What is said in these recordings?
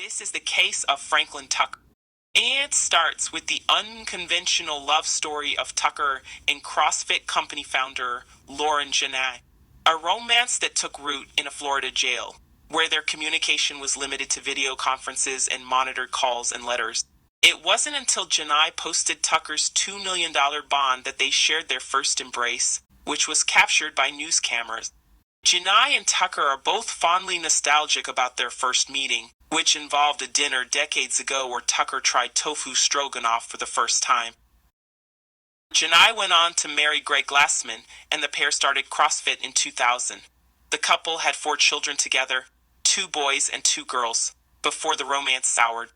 This is the case of Franklin Tucker. And starts with the unconventional love story of Tucker and CrossFit company founder Lauren Janai, a romance that took root in a Florida jail, where their communication was limited to video conferences and monitored calls and letters. It wasn't until Janai posted Tucker's $2 million bond that they shared their first embrace, which was captured by news cameras. Janai and Tucker are both fondly nostalgic about their first meeting, which involved a dinner decades ago where Tucker tried tofu stroganoff for the first time. Janai went on to marry Greg Glassman, and the pair started CrossFit in 2000. The couple had 4 children together, 2 boys and 2 girls, before the romance soured.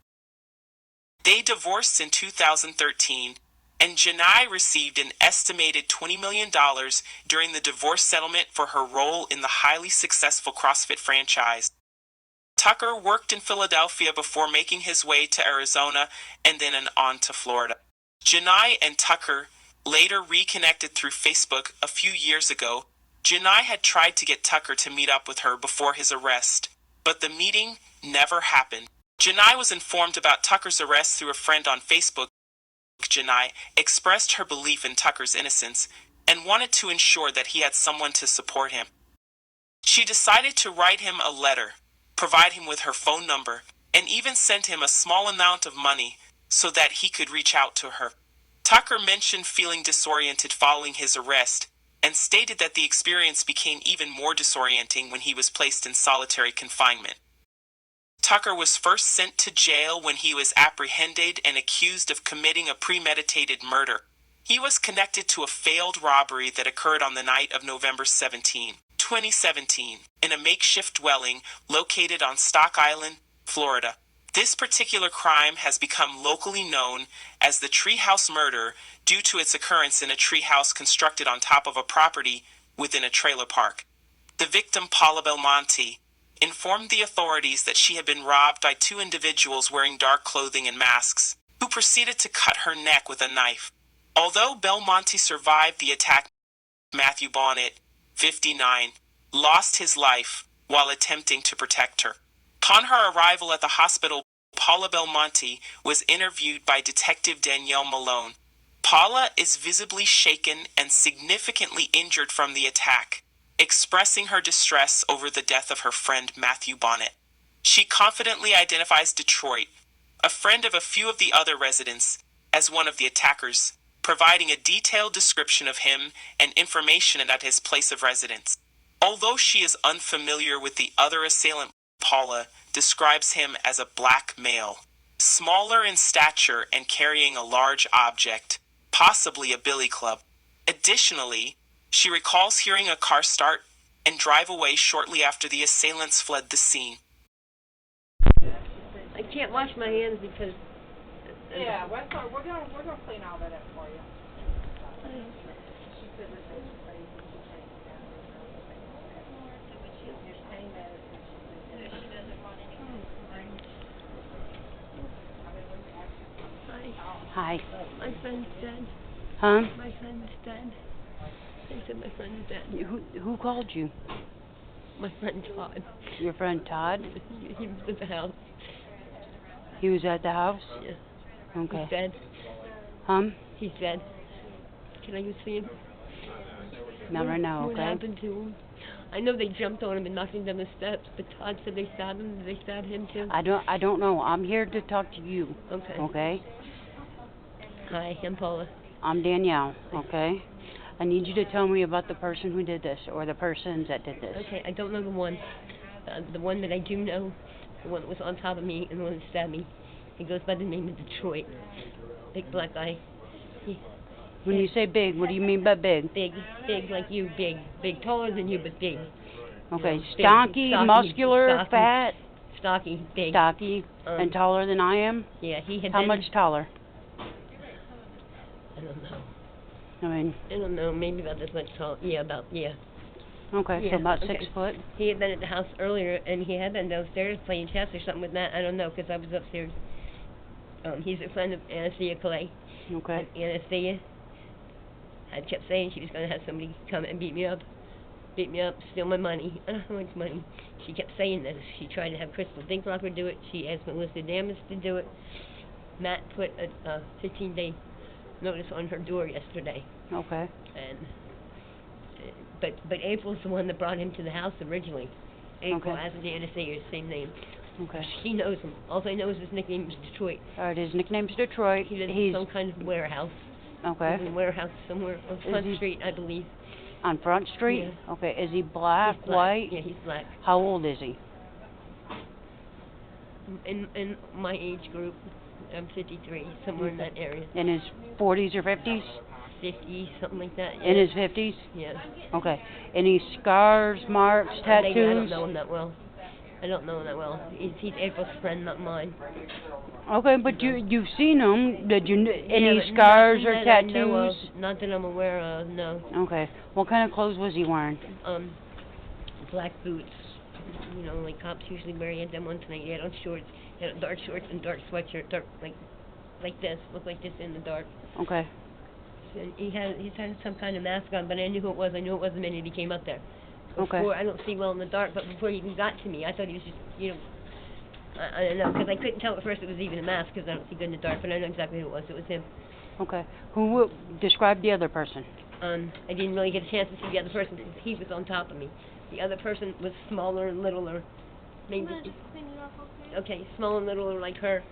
They divorced in 2013, and Janai received an estimated $20 million during the divorce settlement for her role in the highly successful CrossFit franchise. Tucker worked in Philadelphia before making his way to Arizona and then on to Florida. Janai and Tucker later reconnected through Facebook a few years ago. Janai had tried to get Tucker to meet up with her before his arrest, but the meeting never happened. Janai was informed about Tucker's arrest through a friend on Facebook. Janai expressed her belief in Tucker's innocence and wanted to ensure that he had someone to support him. She decided to write him a letter, provide him with her phone number, and even send him a small amount of money so that he could reach out to her. Tucker mentioned feeling disoriented following his arrest and stated that the experience became even more disorienting when he was placed in solitary confinement. Tucker was first sent to jail when he was apprehended and accused of committing a premeditated murder. He was connected to a failed robbery that occurred on the night of November 17, 2017, in a makeshift dwelling located on Stock Island, Florida. This particular crime has become locally known as the Treehouse Murder due to its occurrence in a treehouse constructed on top of a property within a trailer park. The victim, Paula Belmonte, informed the authorities that she had been robbed by 2 individuals wearing dark clothing and masks, who proceeded to cut her neck with a knife. Although Belmonte survived the attack, Matthew Bonnet, 59, lost his life while attempting to protect her. Upon her arrival at the hospital, Paula Belmonte was interviewed by Detective Danielle Malone. Paula is visibly shaken and significantly injured from the attack, expressing her distress over the death of her friend Matthew Bonnet. She confidently identifies Detroit, a friend of a few of the other residents, as one of the attackers, providing a detailed description of him and information about his place of residence. Although she is unfamiliar with the other assailant, Paula describes him as a black male, smaller in stature and carrying a large object, possibly a billy club. Additionally, she recalls hearing a car start and drive away shortly after the assailants fled the scene. I can't wash my hands because... Yeah, we're gonna clean all that up for you. Hi. My friend's dead. Huh? My friend's dead. They said my friend's dead. Who called you? My friend Todd. Your friend Todd? He was at the house. He was at the house? Yeah. Okay. He's dead. He's dead. Can I go see him? Not right now, okay? What happened to him? I know they jumped on him and knocked him down the steps, but Todd said they stabbed him. Did they stab him too? I don't know. I'm here to talk to you. Okay. Okay? Hi, I'm Paula. I'm Danielle, okay? I need you to tell me about the person who did this, or the persons that did this. Okay, I don't know the one. The one that I do know, the one that was on top of me and the one that stabbed me. He goes by the name of Detroit. Big black guy. When you say big, what do you mean by big? Big like you, big. Big, taller than you, but big. Okay, You know, stocky, muscular, stocky, fat? Stocky, big. Stocky, and taller than I am? Yeah, he had How been... much taller? I don't know. I don't know, maybe about this much tall. Yeah. Okay, Yeah, so about okay. 6 foot? He had been at the house earlier, and he had been downstairs playing chess or something with that. I don't know, because I was upstairs. He's a friend of Anastasia Clay. Okay. And Anastasia had kept saying she was going to have somebody come and beat me up. beat me up, steal my money. I don't know how much money. She kept saying this. She tried to have Crystal Dinklocker do it. She asked Melissa Damas to do it. Matt put a 15-day notice on her door yesterday. Okay. And but April's the one that brought him to the house originally. April, Okay. asked Dan to say his same name. Okay. She knows him. All I know is his nickname is Detroit. All right, his nickname's Detroit. He lives in He's some kind of warehouse. okay. He's in a warehouse somewhere on Front he- Street, I believe. On Front Street? Yeah. Okay. Is he black, He's black. white? Yeah, he's black. How old is he? In my age group, I'm 53, somewhere in that area. In his 40s or 50s? 50, something like that. In his 50s? Yeah. Okay. Any scars, marks, tattoos? Maybe I don't know him that well. I don't know him that well. He's April's friend, not mine. Okay, but you've seen him. Did you Yeah, any but scars nothing or that I know of, tattoos? not that I'm aware of, no. Okay. What kind of clothes was he wearing? Black boots. You know, like cops usually wear. He had them on tonight. He had on shorts. He had dark shorts and dark sweatshirt, dark like this, look like this in the dark. Okay. And he's had some kind of mask on, but I knew who it was. I knew it was the minute he came up there. Okay. Before, I don't see well in the dark, but before he even got to me, I thought he was just, you know, I don't know, because I couldn't tell at first it was even a mask, because I don't see good in the dark, but I know exactly who it was. It was him. Okay. Who describe the other person? I didn't really get a chance to see the other person because he was on top of me. The other person was smaller and littler. Maybe. Okay, smaller and littler like her.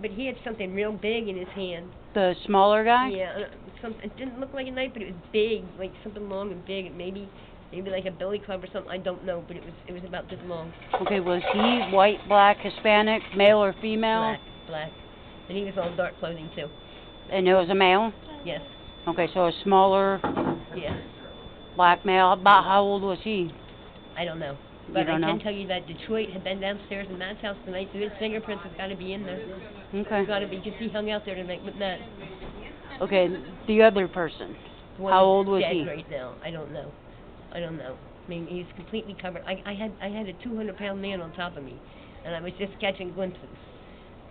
But he had something real big in his hand. The smaller guy? Yeah, it didn't look like a knife, but it was big, like something long and big, and maybe like a billy club or something. I don't know, but it was about this long. Okay, was he white, black, Hispanic, male or female? Black. And he was all dark clothing too. And it was a male? Yes. Okay, so a smaller Yeah. black male. About how old was he? I don't know. You But don't I can know? tell you that Detroit had been downstairs in Matt's house tonight, so his fingerprints have got to be in there. Okay. It's got to be, because he hung out there tonight with Matt. Okay, the other person. The one How that's old was dead he? right now. I don't know. I mean, he's completely covered. I had a 200-pound man on top of me, and I was just catching glimpses.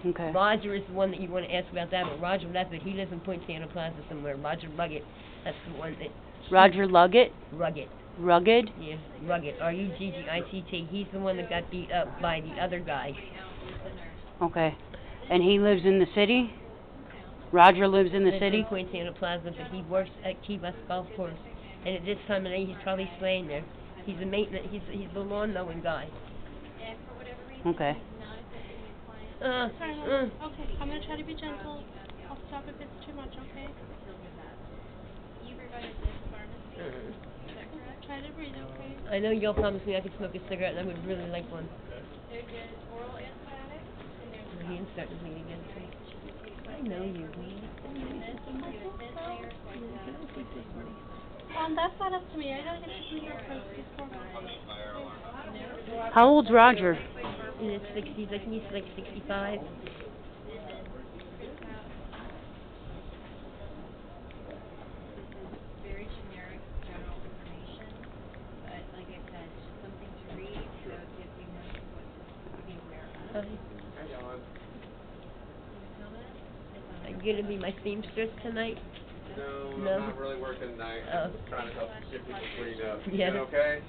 Okay. Roger is the one that you want to ask about that, but Roger left, but he lives in Point Santa Plaza somewhere. Roger Rugged. That's the one that... Roger Luggett? Rugged. Rugged? Yeah, Rugged. R-U-G-G-I-C-T. He's the one that got beat up by the other guy. Okay. And he lives in the city? Roger lives in the Lives city? in Point Santa Plaza, but he works at Key West Golf Course. And at this time of night, he's probably staying there. He's a maintenance. He's the lawn mowing guy. Okay. Sorry, Mom. Okay, I'm gonna try to be gentle. I'll stop if it's too much, okay? Try to breathe, okay? I know y'all promised me I could smoke a cigarette, and I would really like one. He didn't start to bleed again, too. I know you. That's not up to me. I don't get to be your first before How old's Roger? In his 60s, I think he's like 65. Very generic general information, but like I said, just something to read so it gives you more what to be aware of. Are you going to be my seamstress tonight? No, I'm not really working tonight. Oh. I'm trying to help get people clean up. You Yeah. doing okay?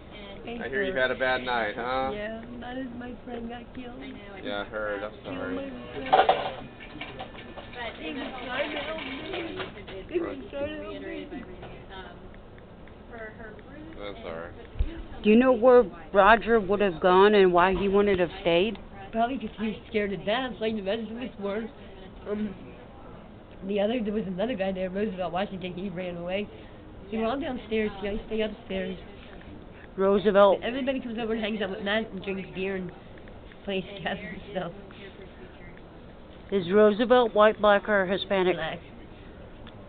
I hear you've had a bad night, huh? Yeah, not as my friend got killed. Yeah, I heard. I'm sorry. He was trying to help me. He was trying to help me. I'm sorry. Do you know where Roger would have gone and why he wouldn't have stayed? Probably because he was scared to death, like the rest of us were. There was another guy there, Roosevelt, Washington. He ran away. They were all downstairs. Yeah, I stay upstairs. Roosevelt. Everybody comes over and hangs out with Matt and drinks beer and plays chess and stuff. Is Roosevelt white, black, or Hispanic? Black.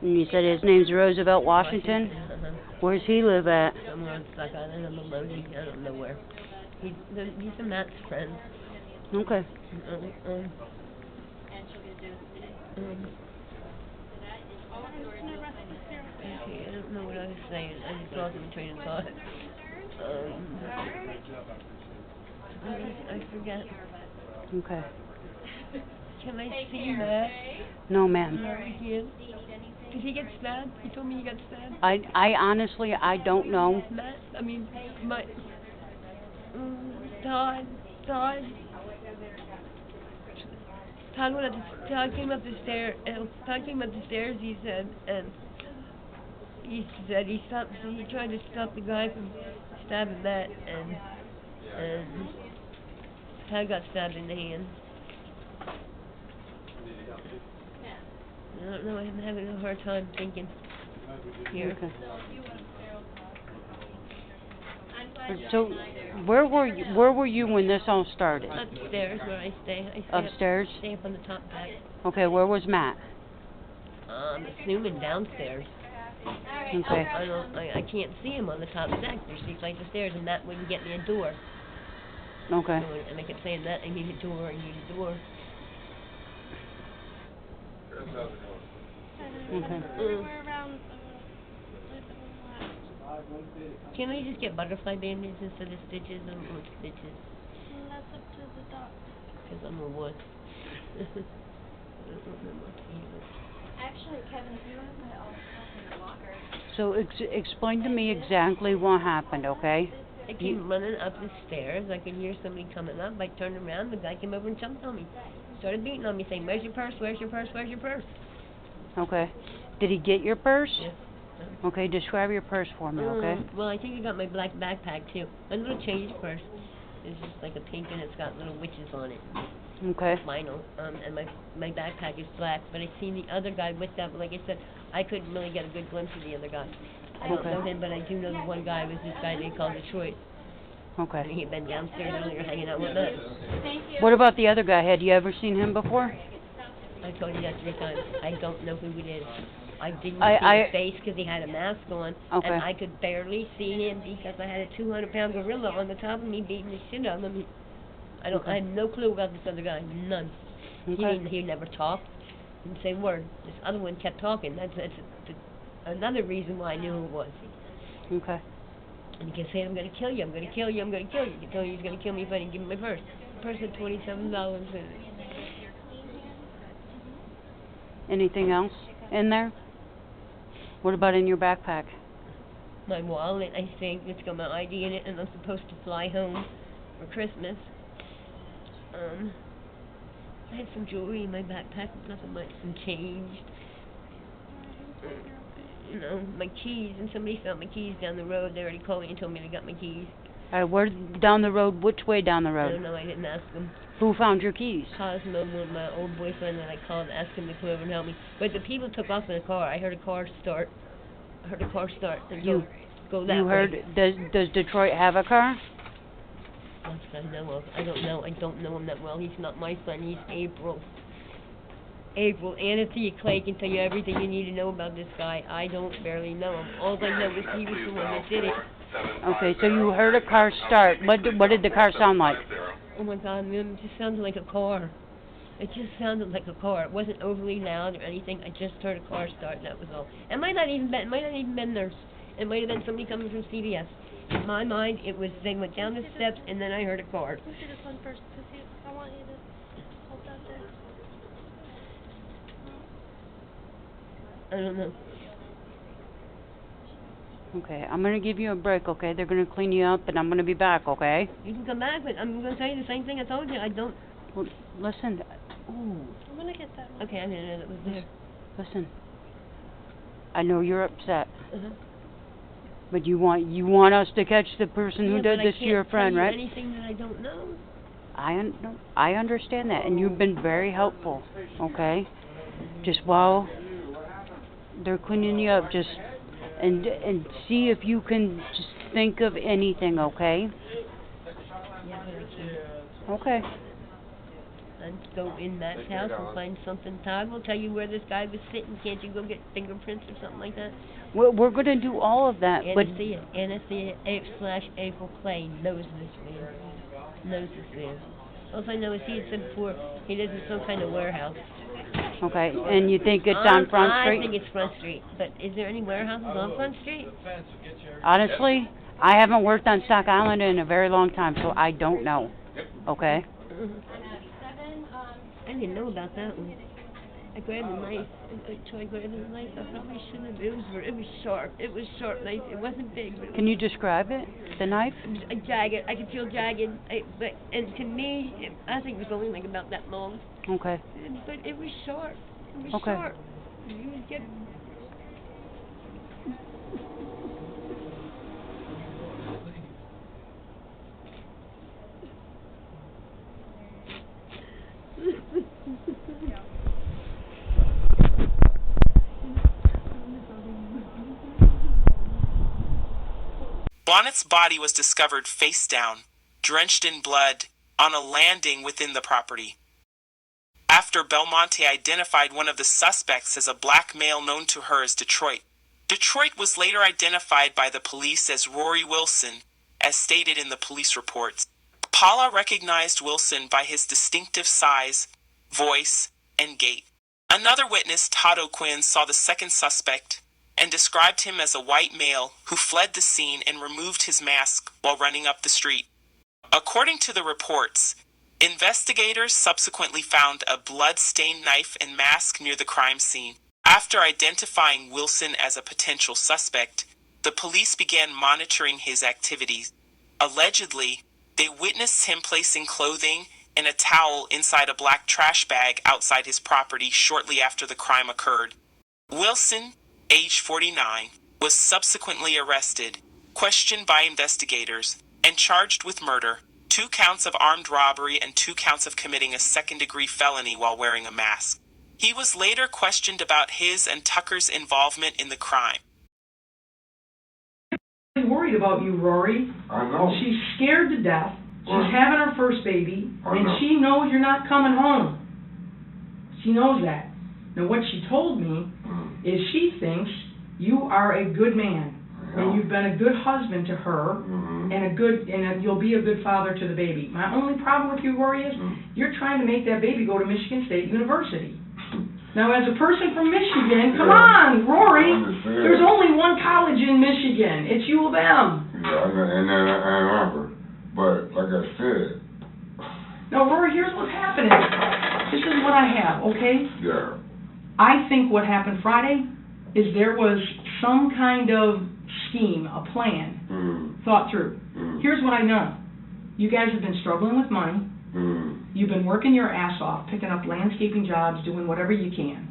And you said his name's Roosevelt Washington? Uh-huh. Where's he live at? Somewhere on Stock Island, on the Lodi. I don't know where. He's a Matt's friend. Okay. Okay, I don't know what I was saying. I just lost my train of thought. I forgot. Okay. Can I see Matt? No, ma'am. Again? Did he get stabbed? He told me he got stabbed. I honestly, I don't know. Matt, I mean, my, Todd, Todd came up the stairs, he said, and he said he tried to stop the guy from stabbing Matt, and Todd got stabbed in the hand. I don't know, I'm having a hard time thinking here. Okay. So, where were you when this all started? Upstairs where I stay. Upstairs? Stay up on the top deck. Okay, where was Matt? Assuming downstairs. Okay. I can't see him on the top deck. There's 3 flights of stairs, and that wouldn't get me a door. Okay. So, and I kept saying that I need a door, I need a door. Okay. We're around, Can I just get butterfly bandages instead of stitches? I don't want stitches. that's up to the doctor. Because I'm a wuss. I don't want them up either. Actually, Kevin, if you want to put all the stuff in the locker. So explain to me exactly what happened, okay? I came running up the stairs. I could hear somebody coming up. I turned around. The guy came over and jumped on me. Started beating on me, saying, "Where's your purse? Where's your purse? Where's your purse?" Okay. Did he get your purse? Yes. Okay, describe your purse for me, okay? Well, I think I got my black backpack too. A little change purse. It's just like a pink and it's got little witches on it. Okay. Vinyl. And my backpack is black. But I seen the other guy with that. But like I said, I couldn't really get a good glimpse of the other guy. I don't know him, but I do know the one guy was this guy they called Detroit. And Okay. he had been downstairs earlier hanging out with us. What about the other guy? Had you ever seen him before? I told you that 3 times. I don't know who it is. I didn't I- see his face because he had a mask on, Okay. and I could barely see him because I had a 200-pound gorilla on the top of me beating the shit out of him. I have no clue about this other guy, none. Okay. He never talked, didn't say a word. This other one kept talking. That's another reason why I knew who it was. Okay. And he kept saying, "I'm gonna kill you. I'm gonna kill you. I'm gonna kill you." He told me he was gonna kill me if I didn't give him my purse. The purse had $27 in it. Anything else in there? What about in your backpack? My wallet, I think, it's got my ID in it, and I'm supposed to fly home for Christmas. I had some jewelry in my backpack, nothing much, some change. You know, my keys, and somebody found my keys down the road. They already called me and told me they got my keys. Where down the road? Which way down the I road? don't know, I didn't ask them. Who found your keys? Cosmo, my old boyfriend, that I called and asked him to come over and help me. But the people took off in the car. I heard a car start. And go that You heard? way. Does Detroit have a car? Not that I know of. I don't know. I don't know him that well. He's not my son. He's April. Anathea Clay can tell you everything you need to know about this guy. I don't barely know him. All I know is he was the one that did it. Okay, so you heard a car start. What did the car sound like? Oh my God, man, it just sounded like a car. It just sounded like a car. It wasn't overly loud or anything. I just heard a car start, and that was all. It might not even been nurse. It might have been somebody coming from CVS. In my mind, it was they went down the steps, and then I heard a car. Let's do this one first, because I want you to hold that there. I don't know. Okay, I'm gonna give you a break, okay? They're gonna clean you up, and I'm gonna be back, okay? You can come back, but I'm going to tell you the same thing I told you. I don't... Well, listen. Ooh. I'm gonna get that one. Okay, I didn't know that was there. Listen. I know you're upset, Uh-huh. but you want us to catch the person who Yeah, did but this to your friend, I right? can't tell you anything that I don't know. I understand that, and you've been very helpful, okay? Just while they're cleaning you up, just and see if you can just think of anything, okay? Yeah, but I can't. Okay. Let's go in Matt's house and find something. Todd will tell you where this guy was sitting. Can't you go get fingerprints or something like that? We're gonna do all of that, but Anathea / April Clay knows this man. All I know is he had said before he lives in some kind of warehouse. okay, and you think it's on Front Street? I think it's Front Street. But is there any warehouses on Front Street? Honestly, I haven't worked on Stock Island in a very long time, so I don't know. Okay? I didn't know about that one. I grabbed the knife, and until I grabbed the knife, I probably shouldn't have. It was sharp. It was sharp knife. It wasn't big, but Can you describe it? The knife? it was jagged. I could feel jagged. And to me, I think it was only like about that long. Okay. But it was sharp. It was Okay. sharp. You was getting. Bonnet's body was discovered face down, drenched in blood, on a landing within the property. After Belmonte identified one of the suspects as a black male known to her as Detroit. Detroit was later identified by the police as Rory Wilson, as stated in the police reports. Paula recognized Wilson by his distinctive size, voice, and gait. Another witness, Todd O'Quinn, saw the second suspect and described him as a white male who fled the scene and removed his mask while running up the street. According to the reports, investigators subsequently found a blood-stained knife and mask near the crime scene. After identifying Wilson as a potential suspect, the police began monitoring his activities. Allegedly, they witnessed him placing clothing and a towel inside a black trash bag outside his property shortly after the crime occurred. Wilson, age 49, was subsequently arrested, questioned by investigators, and charged with murder, 2 counts of armed robbery and 2 counts of committing a second-degree felony while wearing a mask. He was later questioned about his and Tucker's involvement in the crime. I'm worried about you, Rory. I know. She's scared to death. She's What? having her first baby, I and know. she knows you're not coming home. She knows that. Now, what she told me is she thinks you are a good man, and you've been a good husband to her, and you'll be a good father to the baby. My only problem with you, Rory, is you're trying to make that baby go to Michigan State University. Now, as a person from Michigan, come on, Rory, I understand. there's only one college in Michigan. It's U of M. Yeah, and then Ann Arbor. But like I said, Now, Rory, here's what's happening. This is what I have, okay? yeah. I think what happened Friday is there was some kind of scheme, a plan, thought through. Here's what I know. You guys have been struggling with money. You've been working your ass off, picking up landscaping jobs, doing whatever you can.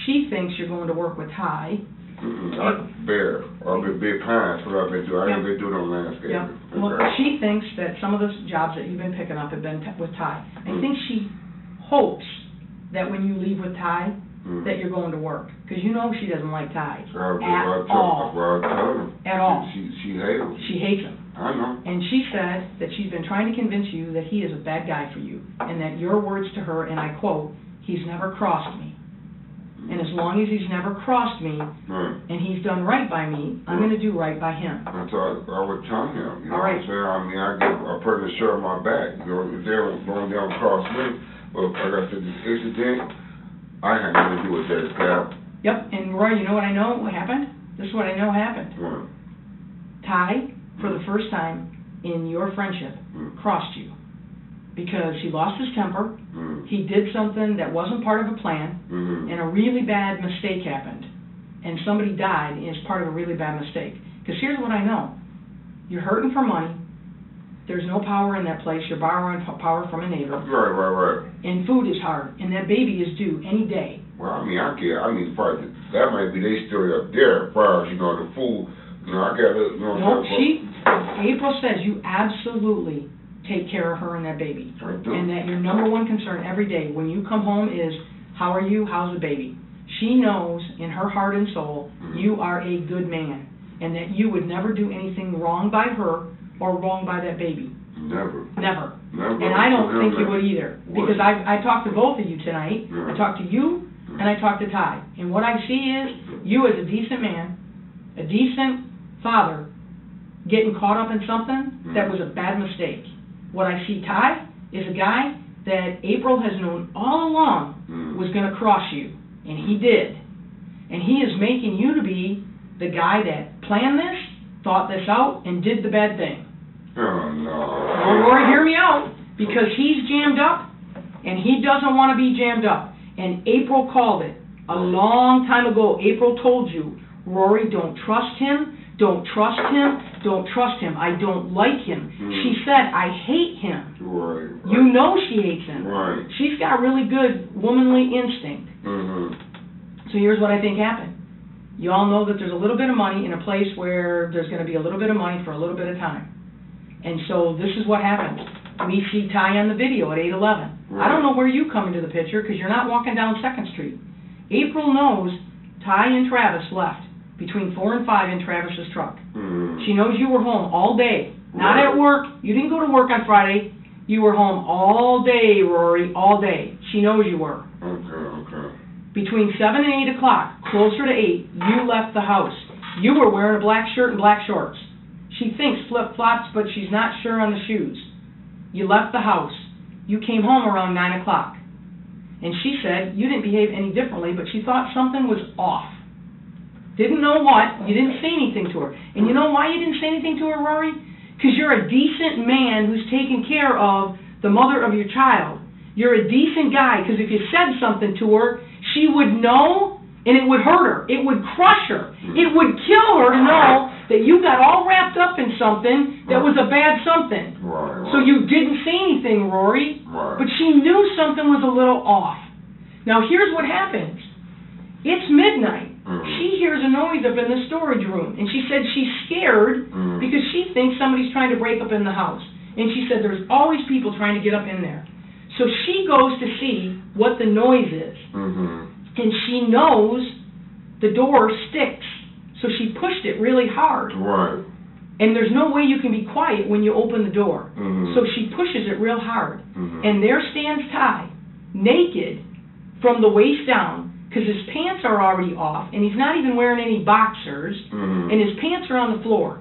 She thinks you're going to work with Ty. I've been big pines, what I've been doing. I ain't been doing no landscaping. Yeah. Well, she thinks that some of those jobs that you've been picking up have been with Ty. I think she hopes that when you leave with Ty, that you're going to work. Because you know she doesn't like Ty at all. Well, I tell her. At all. She hates him. She hates him. I know. And she said that she's been trying to convince you that he is a bad guy for you, and that your words to her, and I quote, "He's never crossed me. And as long as he's never crossed me, and he's done right by me, I'm going to do right by him." I would tell him, you know All right. what I'm saying? I mean, I give a person a shirt on my back. You know, if they're going down across me, but like I said, this incident, I had nothing to do with that, pal. Yep, and Roy, you know what I know what happened? This is what I know happened. Ty, for the first time in your friendship, crossed you. Because he lost his temper, he did something that wasn't part of a plan, and a really bad mistake happened. And somebody died as part of a really bad mistake. Because here's what I know. You're hurting for money. There's no power in that place. You're borrowing power from a neighbor. Right. And food is hard. And that baby is due any day. Well, I mean, probably, that might be they story up there, as far as, you know, the food. You know, I got to, you know. No, April says you absolutely take care of her and that baby. I do. And that your number one concern every day when you come home is, how are you, how's the baby? She knows in her heart and soul you are a good man, and that you would never do anything wrong by her or wrong by that baby. Never. And I don't think you would either. Because I talked to both of you tonight. I talked to you and I talked to Ty. And what I see is you as a decent man, a decent father, getting caught up in something that was a bad mistake. What I see Ty is a guy that April has known all along was going to cross you. And he did. And he is making you to be the guy that planned this, thought this out, and did the bad thing. Oh, no. Well, Rory, hear me out. Because he's jammed up, and he doesn't want to be jammed up. And April called it a long time ago. April told you, Rory, don't trust him, don't trust him, don't trust him. I don't like him. She said, I hate him. Right. You know she hates him. Right. She's got really good womanly instinct. So here's what I think happened. You all know that there's a little bit of money in a place where there's going to be a little bit of money for a little bit of time. And so this is what happens. We see Ty on the video at 8:11. I don't know where you come into the picture because you're not walking down 2nd Street. April knows Ty and Travis left between 4 and 5 in Travis's truck. She knows you were home all day, not at work. You didn't go to work on Friday. You were home all day, Rory, all day. She knows you were. Okay. Between 7 and 8 o'clock, closer to 8, you left the house. You were wearing a black shirt and black shorts. She thinks flip-flops, but she's not sure on the shoes. You left the house. You came home around 9 o'clock. And she said you didn't behave any differently, but she thought something was off. Didn't know what. You didn't say anything to her. And you know why you didn't say anything to her, Rory? Because you're a decent man who's taking care of the mother of your child. You're a decent guy, because if you said something to her, she would know, and it would hurt her. It would crush her. It would kill her to know that you got all wrapped up in something that was a bad something. Right. So you didn't say anything, Rory, Right. but she knew something was a little off. Now here's what happens. It's midnight. She hears a noise up in the storage room, and she said she's scared because she thinks somebody's trying to break up in the house. And she said there's always people trying to get up in there. So she goes to see what the noise is. And she knows the door sticks. So she pushed it really hard. Right. And there's no way you can be quiet when you open the door. So she pushes it real hard. And there stands Ty, naked from the waist down, because his pants are already off, and he's not even wearing any boxers, and his pants are on the floor.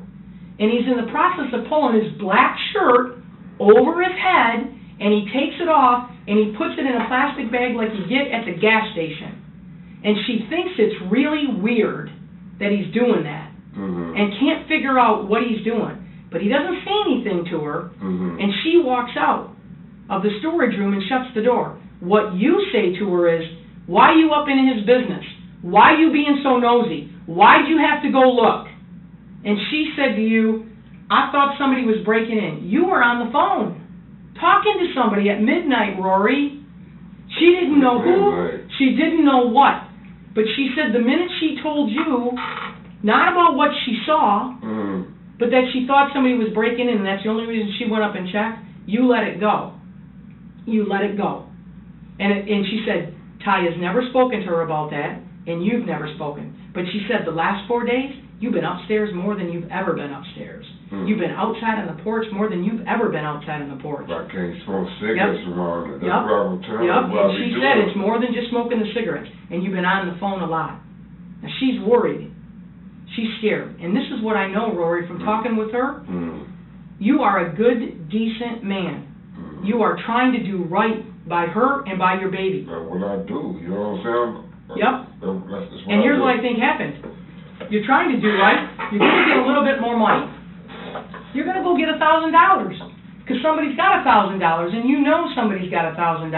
And he's in the process of pulling his black shirt over his head, and he takes it off, and he puts it in a plastic bag like you get at the gas station. And she thinks it's really weird that he's doing that, and can't figure out what he's doing. But he doesn't say anything to her, and she walks out of the storage room and shuts the door. What you say to her is, why are you up in his business? Why are you being so nosy? Why'd you have to go look? And she said to you, I thought somebody was breaking in. You were on the phone, talking to somebody at midnight, Rory. She didn't know who, she didn't know what. But she said the minute she told you, not about what she saw, but that she thought somebody was breaking in, and that's the only reason she went up and checked, you let it go. You let it go. And she said, Ty has never spoken to her about that, and you've never spoken. But she said the last 4 days, you've been upstairs more than you've ever been upstairs. You've been outside on the porch more than you've ever been outside on the porch. I can't smoke cigarettes around it. That's what I'm telling you. What And she said it's more than just smoking the cigarettes, and you've been on the phone a lot. Now she's worried. She's scared. And this is what I know, Rory, from talking with her. You are a good, decent man. You are trying to do right by her and by your baby. That's what I do, you know what I'm saying? That's And here's what I think happened. You're trying to do right. You're going to get a little bit more money. You're going to go get $1,000 because somebody's got $1,000, and you know somebody's got $1,000.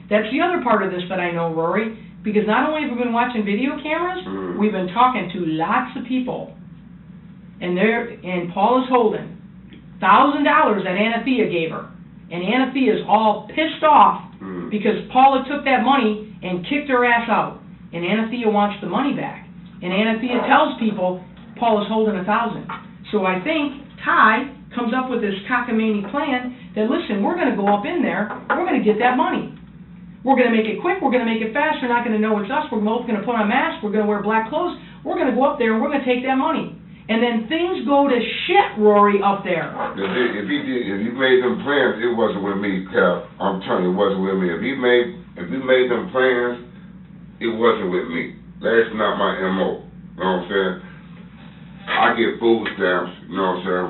That's the other part of this that I know, Rory, because not only have we been watching video cameras, we've been talking to lots of people, and Paul is holding $1,000 that Anathea gave her. And Anathea is all pissed off because Paula took that money and kicked her ass out. And Anathea wants the money back. And Anathea tells people Paula's holding $1,000. So I think Ty comes up with this cockamamie plan that, listen, we're going to go up in there, we're going to get that money. We're going to make it quick, we're going to make it fast, they're not going to know it's us, we're both going to put on masks, we're going to wear black clothes, we're going to go up there and we're going to take that money. And then things go to shit, Rory, up there. If he made them plans, it wasn't with me, Cal. I'm telling you, it wasn't with me. If he made them plans, it wasn't with me. That's not my MO. You know what I'm saying? I get food stamps, you know what I'm saying?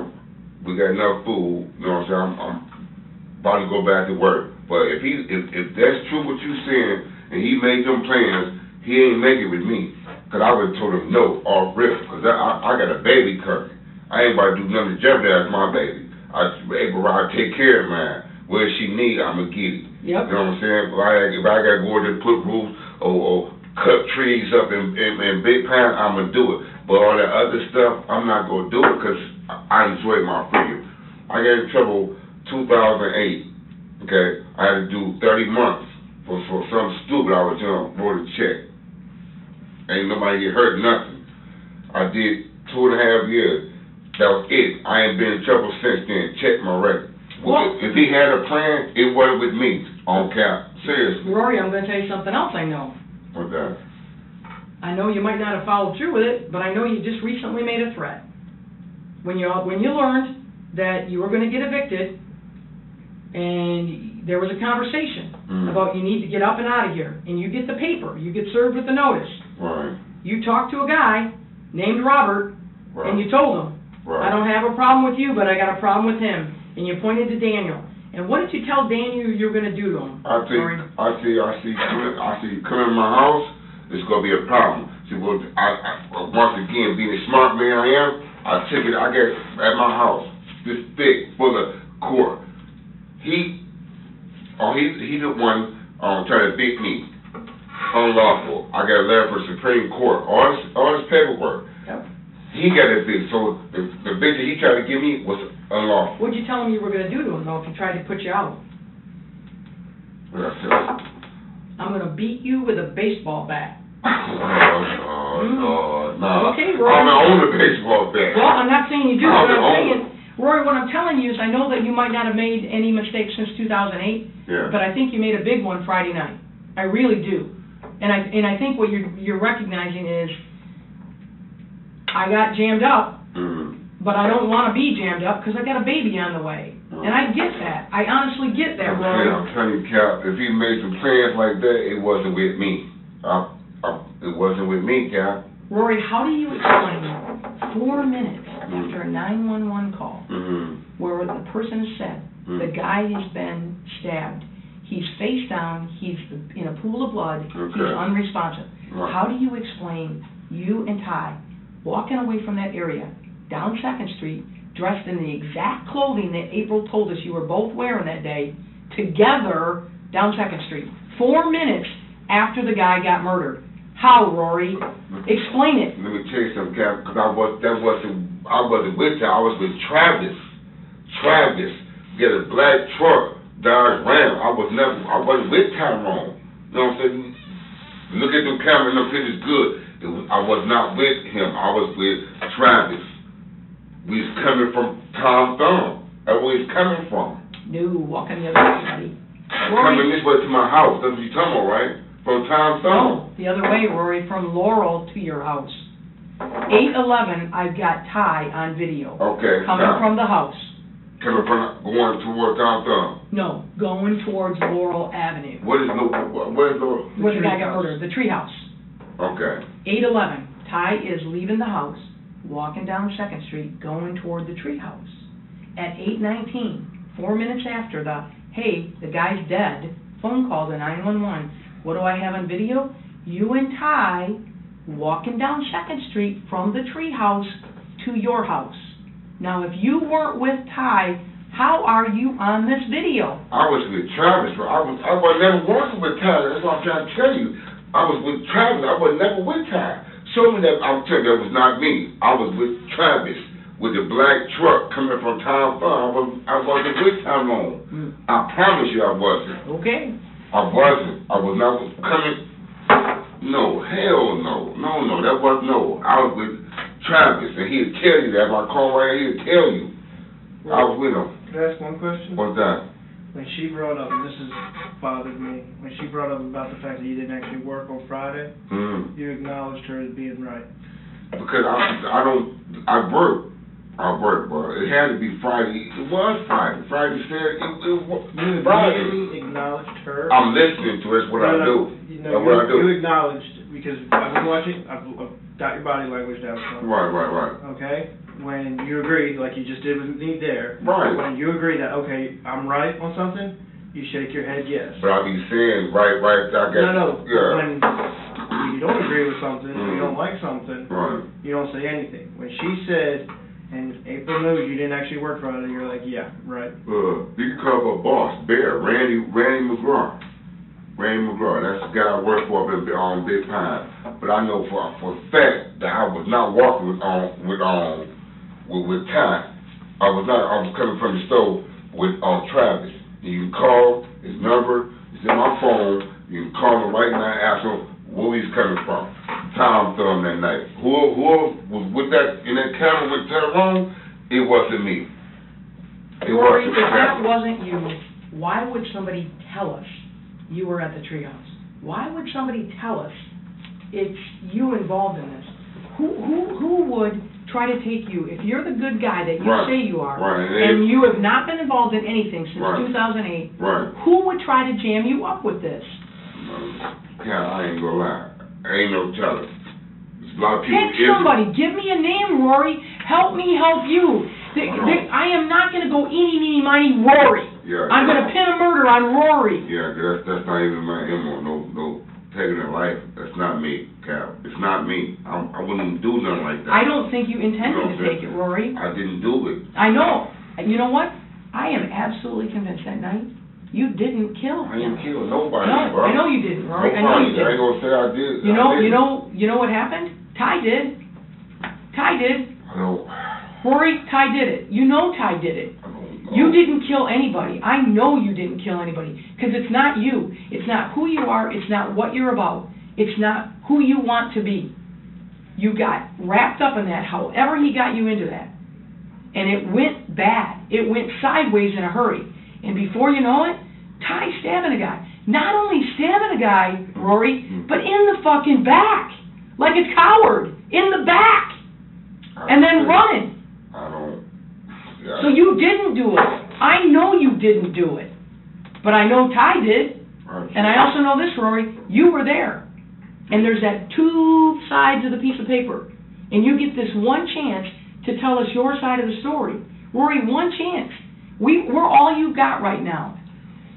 We got enough food, you know what I'm saying? I'm about to go back to work. But if that's true what you saying, and he made them plans, he ain't make it with me. Because I would have told him no off rip. Because I got a baby coming. I ain't about to do nothing to jeopardize my baby. I take care of mine. Where she need, I'm going to get it. Yep. You know what I'm saying? If I gotta go to put roofs or cut trees up in big pines, I'm gonna do it. But all that other stuff, I'm not gonna do it because I enjoy my freedom. I got in trouble 2008. Okay, I had to do 30 months for something stupid I was doing. Wrote a check. Ain't nobody get hurt, nothing. I did 2.5 years. That was it. I ain't been in trouble since then. Check my record. Well, if he had a plan, it wasn't with me. On cap. Seriously. Rory, I'm going to tell you something else I know. What's that? I know you might not have followed through with it, but I know you just recently made a threat. When you learned that you were going to get evicted, and there was a conversation about you need to get up and out of here, and you get the paper, you get served with the notice. Right. You talked to a guy named Robert, and you told him, right. I don't have a problem with you, but I got a problem with him. And you pointed to Daniel. And what did you tell Daniel you were going to do to him? I see you come in my house, it's going to be a problem. See, well, once again, being a smart man I am, I took it, I got at my house, this thick, full of court. He the one trying to beat me. Unlawful. I got a letter from Supreme Court. All this paperwork. Yep. He got it big. So the bitch that he tried to give me was unlawful. What'd you tell him you were going to do to him, though, if he tried to put you out? What did I tell him? I'm going to beat you with a baseball bat. No. Okay, Rory. I don't own a baseball bat. Well, I'm not saying you do, I but I'm own saying, Rory, what I'm telling you is I know that you might not have made any mistakes since 2008, yeah. but I think you made a big one Friday night. I really do. And I think what you're recognizing is I got jammed up, but I don't want to be jammed up because I got a baby on the way. And I get that. I honestly get that, Rory. I'm telling you, Cap, if he made some plans like that, it wasn't with me. It wasn't with me, Cap. Rory, how do you explain 4 minutes after a 911 call where the person said the guy has been stabbed, he's face down, he's in a pool of blood, he's unresponsive. Right. How do you explain you and Ty walking away from that area, down 2nd Street, dressed in the exact clothing that April told us you were both wearing that day, together down 2nd Street, 4 minutes after the guy got murdered? How, Rory? Explain it. Let me tell you something, Cap, because I wasn't with Ty, I was with Travis. Travis, get a black truck, Dodge Ram. I wasn't with Tyrone. You know what I'm saying? Look at the camera, and the picture's good. I was not with him. I was with Travis. We was coming from Tom Thumb. That's where he's coming from. No, walking the other way, buddy. Coming this way to my house. That's what you're talking about, right? From Tom Thumb. No, the other way, Rory, from Laurel to your house. 8:11, I've got Ty on video. Okay. Coming from the house. Coming from, going toward Tom Thumb. No, going towards Laurel Avenue. Where's the where the guy got murdered? The treehouse. Okay. 8:11, Ty is leaving the house, walking down 2nd Street, going toward the treehouse. At 8:19, 4 minutes after the, hey, the guy's dead, phone call to 911. What do I have on video? You and Ty walking down 2nd Street from the treehouse to your house. Now, if you weren't with Ty, how are you on this video? I was with Travis, but I was never working with Ty. That's what I'm trying to tell you. I was with Travis. I was never with Ty. Show me that. I'm telling you, that was not me. I was with Travis with the black truck coming from Tom Thumb. I wasn't with Tyrone. I promise you I wasn't. Okay. I wasn't. I was not coming. No, hell no. No, that wasn't no. I was with Travis, and he'd tell you that. If I call right here, he'd tell you. I was with him. Can I ask one question? What's that? When she brought up, and this has bothered me, when she brought up about the fact that you didn't actually work on Friday, you acknowledged her as being right. Because I work, bro. It had to be Friday. It was Friday. Friday said it was Friday. You acknowledged her. I'm listening to it. That's what I do. That's what I do. You acknowledged, because I've been watching, I've got your body language down. Right. Okay? When you agree, like you just did with me there, right. When you agree that, okay, I'm right on something, you shake your head yes. But I be saying, right, I got No. Yeah. When you don't agree with something, you don't like something, right. you don't say anything. When she said And April knows you didn't actually work Friday. You're like, yeah, right. You can call up a boss, Bear, Randy McGraw. Randy McGraw, that's the guy I work for up in Big Pine. But I know for a fact that I was not walking with Ty. I was coming from the store with Travis. You can call his number, it's in my phone. You can call him right now and ask him where he's coming from. Tom threw him that night. Who was with that in that camera with Tyrone? It wasn't me. Rory, if that wasn't you, why would somebody tell us you were at the treehouse? Why would somebody tell us it's you involved in this? Who would try to take you, if you're the good guy that you say you are, and you have not been involved in anything since 2008, who would try to jam you up with this? I ain't gonna lie. Ain't no telling. There's a lot of people. Pick somebody. Give me a name, Rory. Help me help you. I am not going to go eeny, meeny, miny, Rory. I'm going to pin a murder on Rory. Yeah, that's not even my MO. No taking a life. That's not me, Cal. It's not me. I wouldn't even do nothing like that. I don't think you intended to take it, Rory. I didn't do it. I know. And you know what? I am absolutely convinced that night you didn't kill him. I didn't kill nobody, no, bro. I know you didn't, Rory. Nobody. I know you didn't. I ain't gonna say I did. You know what happened? Ty did. Ty did. I know. Rory, Ty did it. You know Ty did it. You didn't kill anybody. I know you didn't kill anybody. Because it's not you. It's not who you are. It's not what you're about. It's not who you want to be. You got wrapped up in that, however he got you into that. And it went bad. It went sideways in a hurry. And before you know it, Ty's stabbing a guy. Not only stabbing a guy, Rory, but in the fucking back. Like a coward. In the back. And then running. So you didn't do it. I know you didn't do it. But I know Ty did. And I also know this, Rory. You were there. And there's that two sides of the piece of paper. And you get this one chance to tell us your side of the story. Rory, one chance. We're all you got right now.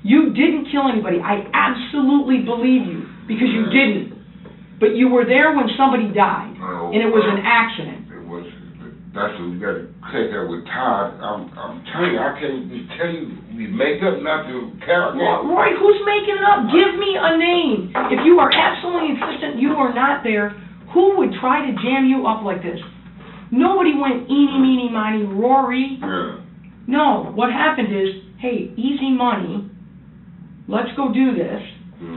You didn't kill anybody. I absolutely believe you. Because you didn't. But you were there when somebody died. And it was an accident. That's what you got to take that with Todd. I'm telling you, I can't tell you. We make up nothing. Roy, who's making it up? Give me a name. If you are absolutely insistent you are not there, who would try to jam you up like this? Nobody went eeny, meeny, miny, Rory. Yeah. No, what happened is, hey, easy money. Let's go do this.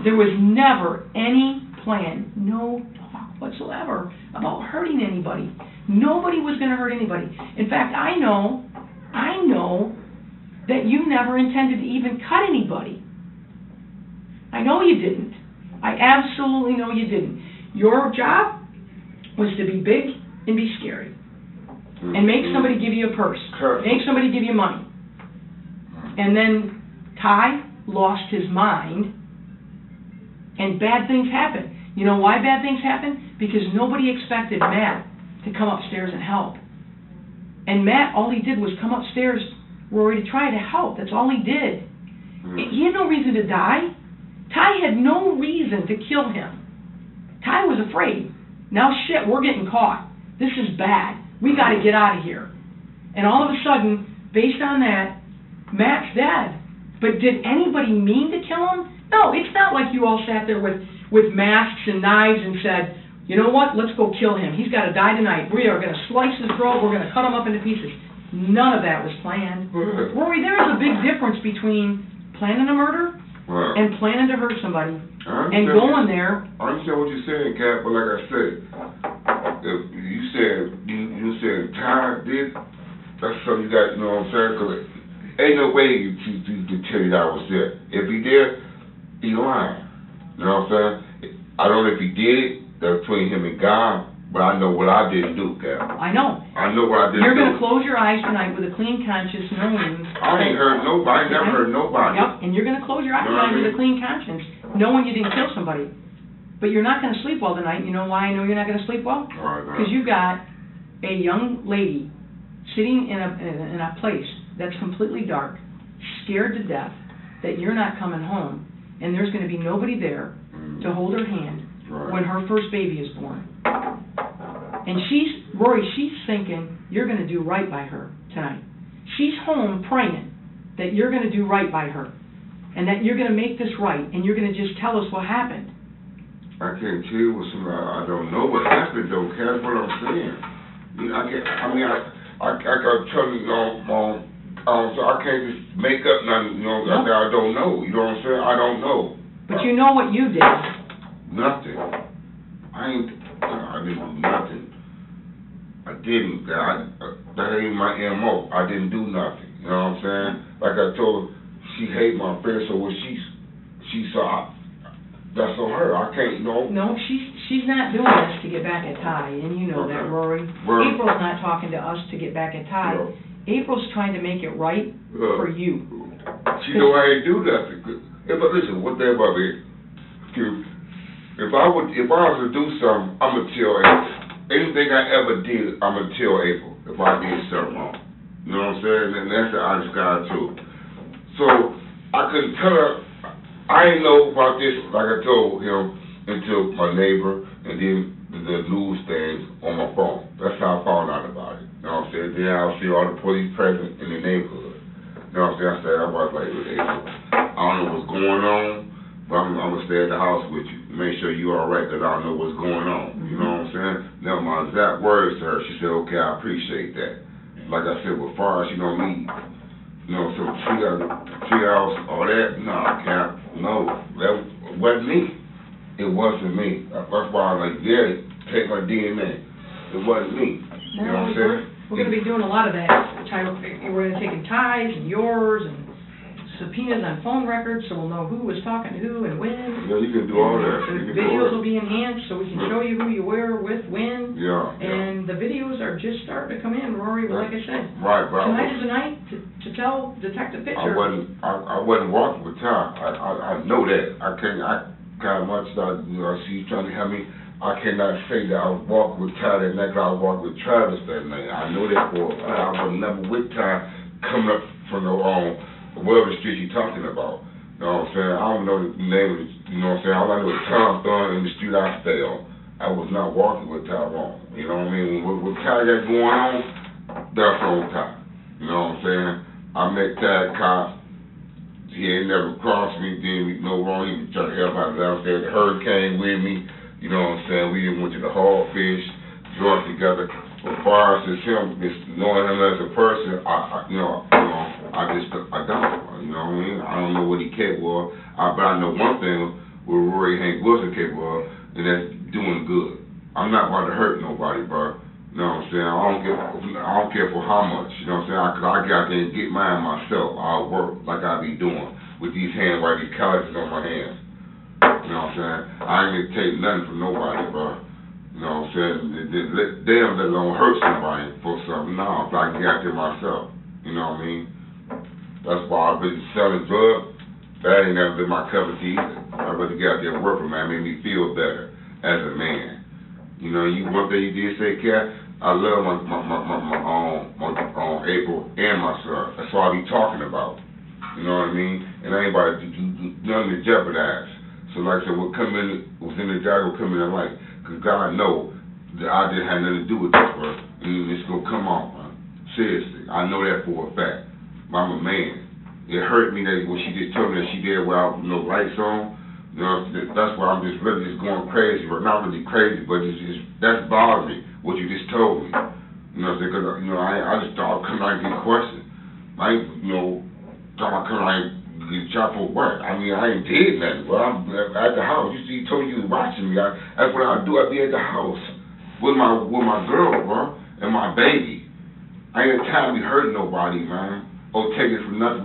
There was never any plan, no talk whatsoever about hurting anybody. Nobody was going to hurt anybody. In fact, I know that you never intended to even cut anybody. I know you didn't. I absolutely know you didn't. Your job was to be big and be scary. And make somebody give you a purse. Make somebody give you money. And then Ty lost his mind, and bad things happened. You know why bad things happened? Because nobody expected Matt to come upstairs and help. And Matt, all he did was come upstairs, Rory, to try to help. That's all he did. He had no reason to die. Ty had no reason to kill him. Ty was afraid. Now shit, we're getting caught. This is bad. We got to get out of here. And all of a sudden, based on that, Matt's dead. But did anybody mean to kill him? No, it's not like you all sat there with masks and knives and said, you know what, let's go kill him. He's got to die tonight. We are going to slice his throat. We're going to cut him up into pieces. None of that was planned. Rory, there is a big difference between planning a murder and planning to hurt somebody and going there. I understand what you're saying, Cap, but like I said, if you said Ty did, that's something you got, you know what I'm saying? Because ain't no way to tell you that I was there. If he did, he lying. You know what I'm saying? I don't know if he did it. That's between him and God, but I know what I didn't do, Cap. I know. I know what I didn't do. You're going to close your eyes tonight with a clean conscience, knowing... I ain't hurt nobody. I never hurt nobody. Yep, and you're going to close your eyes tonight with a clean conscience, knowing you didn't kill somebody. But you're not going to sleep well tonight. You know why I know you're not going to sleep well? Because you got a young lady sitting in a place that's completely dark, scared to death, that you're not coming home, and there's going to be nobody there to hold her hand when her first baby is born. And she's Rory, she's thinking you're going to do right by her tonight. She's home praying that you're going to do right by her and that you're going to make this right and you're going to just tell us what happened. I can't tell you what I don't know what happened though, Kat. What I'm saying. I got trouble, so I can't just make up nothing, that I don't know. You know what I'm saying? I don't know. But you know what you did. Nothing. I didn't do nothing. I didn't. That ain't my MO. I didn't do nothing. You know what I'm saying? Like I told her, she hate my friend, so what she saw, that's on her. I can't, No, she's not doing this to get back at Ty, and you know that, Rory. April's not talking to us to get back at Ty. April's trying to make it right for you. She know I ain't do nothing. Listen, what that about me? If I was to do something, I'ma tell April. Anything I ever did, I'ma tell April if I did something wrong. You know what I'm saying? And that's the honest God too. So I couldn't tell her. I didn't know about this, like I told him, until my neighbor and then the news things on my phone. That's how I found out about it. You know what I'm saying? Then I see all the police present in the neighborhood. You know what I'm saying? I said, I was like, April, I don't know what's going on, but I'm going to stay at the house with you. Make sure you're all right, because I don't know what's going on. You know what I'm saying? Now, my exact words to her, she said, okay, I appreciate that. Like I said, with far as she don't need, so tree house, all that, no, Cap, no, that wasn't me. It wasn't me. That's why I was like, yeah, take my DNA. It wasn't me. You know what I'm saying? We're going to be doing a lot of that. We're going to be taking ties and yours and subpoenas on phone records, so we'll know who was talking to who and when. Yeah, you can do all that. The videos will be enhanced, so we can show you who you were with, when. Yeah. And the videos are just starting to come in, Rory. Like I said, right. Tonight is the night to tell Detective Pitcher. I wasn't walking with Ty. I know that. I kind of much I see you trying to help me. I cannot say that I was walking with Ty that night. I was walking with Travis that night. I know that for I was never with Ty coming up from the whatever street you're talking about. You know what I'm saying? I don't know the name of it, you know what I'm saying? All I know is Tom Thorne in the street I stay on. I was not walking with Tyrone. You know what I mean? What Ty got going on, that's on Ty. You know what I'm saying? I met Ty cop. He ain't never crossed me, did me no wrong. He was trying to help out downstairs. The hurricane with me. You know what I'm saying? We even went to the Hogfish, drunk together. As far as him, just knowing him as a person, I don't. You know what I mean? I don't know what he capable of. But I know one thing what Rory Hank Wilson capable of, and that's doing good. I'm not about to hurt nobody, bro. You know what I'm saying? I don't care for how much. You know what I'm saying? Cause I got there and get mine myself. I'll work like I be doing with these handwriting calluses on my hands. You know what I'm saying? I ain't gonna take nothing from nobody, bro. You know what I'm saying? Damn, that don't hurt somebody for something. No, if I can get out there myself. You know what I mean? That's why I've been selling drugs. That ain't never been my cup of tea either. I'd rather get out there and work for man, make me feel better as a man. You know, one thing you did say, Kat, I love my April and my son. That's what I be talking about. You know what I mean? And I ain't about to do nothing to jeopardize. So like I said, what was in the dark will come in the light. Because God know that I didn't have nothing to do with this, bro. And it's going to come off, man. Seriously. I know that for a fact. I'm a man. It hurt me that when she just told me that she did without no lights on. You know, that's why I'm just really just going crazy. But not really crazy, but that's bothering me, what you just told me. You know what I'm saying? Because, I just thought I'd come out and get questioned. I ain't, thought I'd come out and get shot for what? I mean, I ain't did nothing. Well, I'm at the house. You told you was watching me. That's what I do. I be at the house with my girl, bro, and my baby. I ain't got time to be hurting nobody, man. Or take it for nothing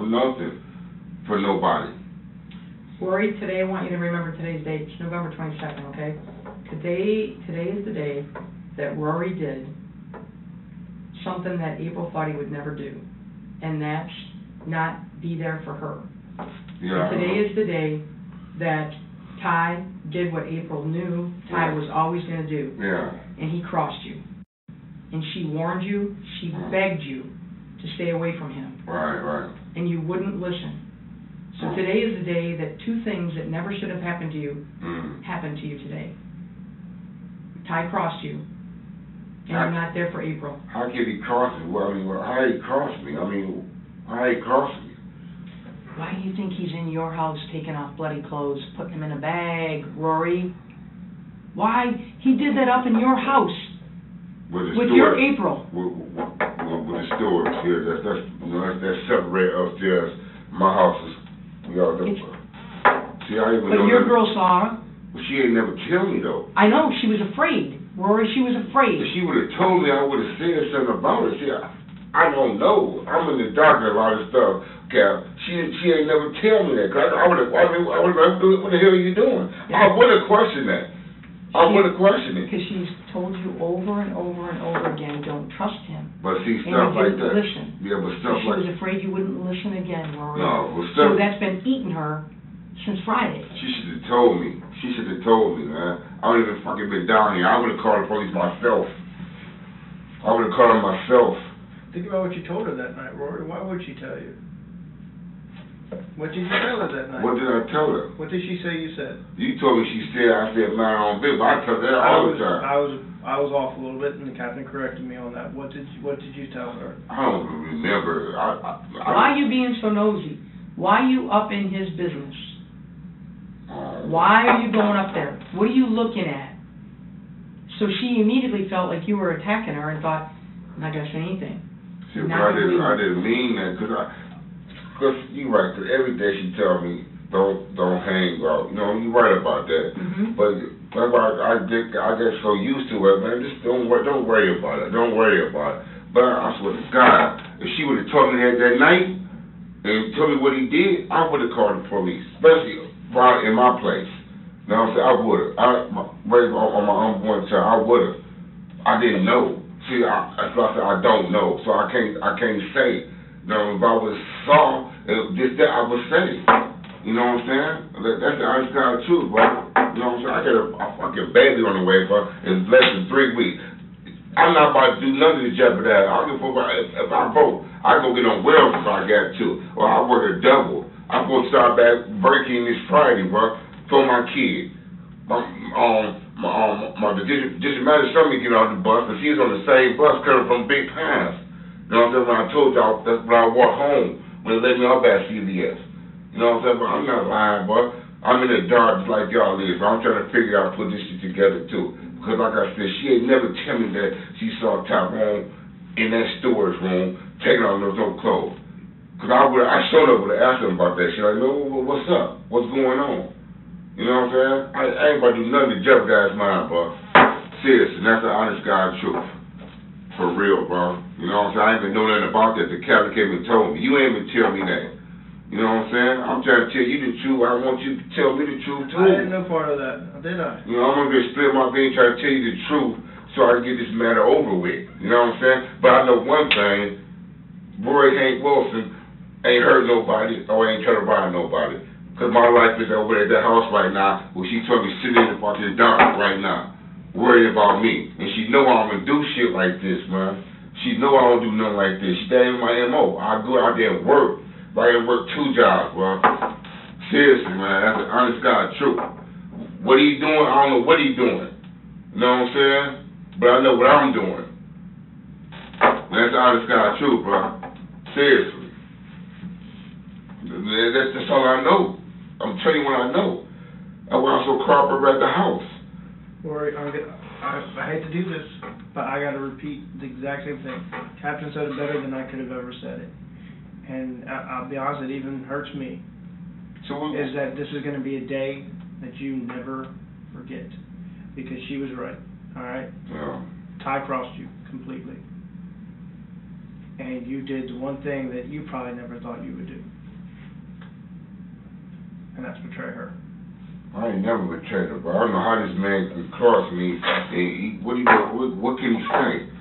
for nobody. Rory, today I want you to remember today's date. It's November 22nd, okay? Today is the day that Rory did something that April thought he would never do, and that's not be there for her. Yeah. And today is the day that Ty did what April knew Ty was always going to do. Yeah. And he crossed you. And she warned you, she begged you to stay away from him. Right. And you wouldn't listen. So today is the day that two things that never should have happened to you happened to you today. Ty crossed you, And you're not there for April. How can he cross me? Well, how he cross me? How he cross me? Why do you think he's in your house taking off bloody clothes, putting them in a bag, Rory? Why? He did that up in your house. With your April. With the storage here, that's separate upstairs. My house is, we all there. See, I even know But your girl saw her. But she ain't never tell me though. I know, she was afraid. Rory, she was afraid. If she would have told me, I would have said something about it. See, I don't know. I'm in the dark and a lot of stuff, Cap. She ain't never tell me that. Cause I would have, what the hell are you doing? I would have questioned that. I would have questioned it. Because she's told you over and over and over again, don't trust him. But see, and stuff you like didn't that. Listen. Yeah, but stuff she like was afraid you wouldn't listen again, Rory. No, but stuff. So that's been eating her since Friday. She should have told me. She should have told me, man. I would have fucking been down here. I would have called the police myself. I would have called them myself. Think about what you told her that night, Rory. Why would she tell you? What did you tell her that night? What did I tell her? What did she say you said? You told me I said my own bit, but I tell her that all the time. I was off a little bit, and the captain corrected me on that. What did you tell her? I don't remember. Why are you being so nosy? Why are you up in his business? Why are you going up there? What are you looking at? So she immediately felt like you were attacking her and thought, I'm not going to say anything. See, but I didn't mean that, because you're right, because every day she tell me, don't hang out. You know, you're right about that. Mm-hmm. But I get so used to it, man. Just don't worry about it. Don't worry about it. But I swear to God, if she would have told me that night and told me what he did, I would have called the police, especially right in my place. You know what I'm saying? I would have. Raised on my unborn child, I would have. I didn't know. See, that's why I said I don't know, so I can't say. You know, if I was saw, just that I would say. You know what I'm saying? That's the honest God truth, bro. You know what I'm saying? I got a fucking baby on the way, bro. In less than 3 weeks. I'm not about to do nothing to jeopardize. I don't give a fuck if I vote. I go get on wells if I got to, or I work a double. I'm gonna start back working this Friday, bro, for my kid. The district manager saw me get on the bus, but she's on the same bus coming from Big Pines. You know what I'm saying? When I told y'all, that's when I walked home, when they let me off at CVS. You know what I'm saying? But I'm not lying, boy. I'm in the dark just like y'all is, but I'm trying to figure out, put this shit together too. Because like I said, she ain't never tell me that she saw Tyrone in that storage room taking off those old clothes. Because I showed up with her, asked her about that shit. Like, no, what's up? What's going on? You know what I'm saying? I ain't about to do nothing to jeopardize mine, bro. Seriously, that's the honest God truth. For real, bro. You know what I'm saying? I ain't even know nothing about that. The captain came and told me. You ain't even tell me that. You know what I'm saying? I'm trying to tell you the truth. I want you to tell me the truth, too. I didn't know part of that, did I? You know, I'm going to split my bean trying to tell you the truth so I can get this matter over with. You know what I'm saying? But I know one thing. Roy Hank Wilson ain't hurt nobody or ain't trying to rob nobody. Because my life is over at that house right now where she told me sitting in the fucking dark right now, worried about me. And she know I'm going to do shit like this, man. She know I don't do nothing like this. She ain't my M.O. I go out there and work. But I work 2 jobs, bro. Seriously, man. That's the honest God truth. What he doing, I don't know what he doing. You know what I'm saying? But I know what I'm doing. And that's the honest God truth, bro. Seriously. That's all I know. I'm telling you what I know. That's why I'm so crop up at the house. Rory, I hate to do this, but I got to repeat the exact same thing. Captain said it better than I could have ever said it. And I'll be honest, it even hurts me. Is that this is going to be a day that you never forget. Because she was right, all right? Yeah. Ty crossed you completely. And you did the one thing that you probably never thought you would do. And that's betray her. I ain't never betrayed her, but I don't know how this man could cross me. And what can he say?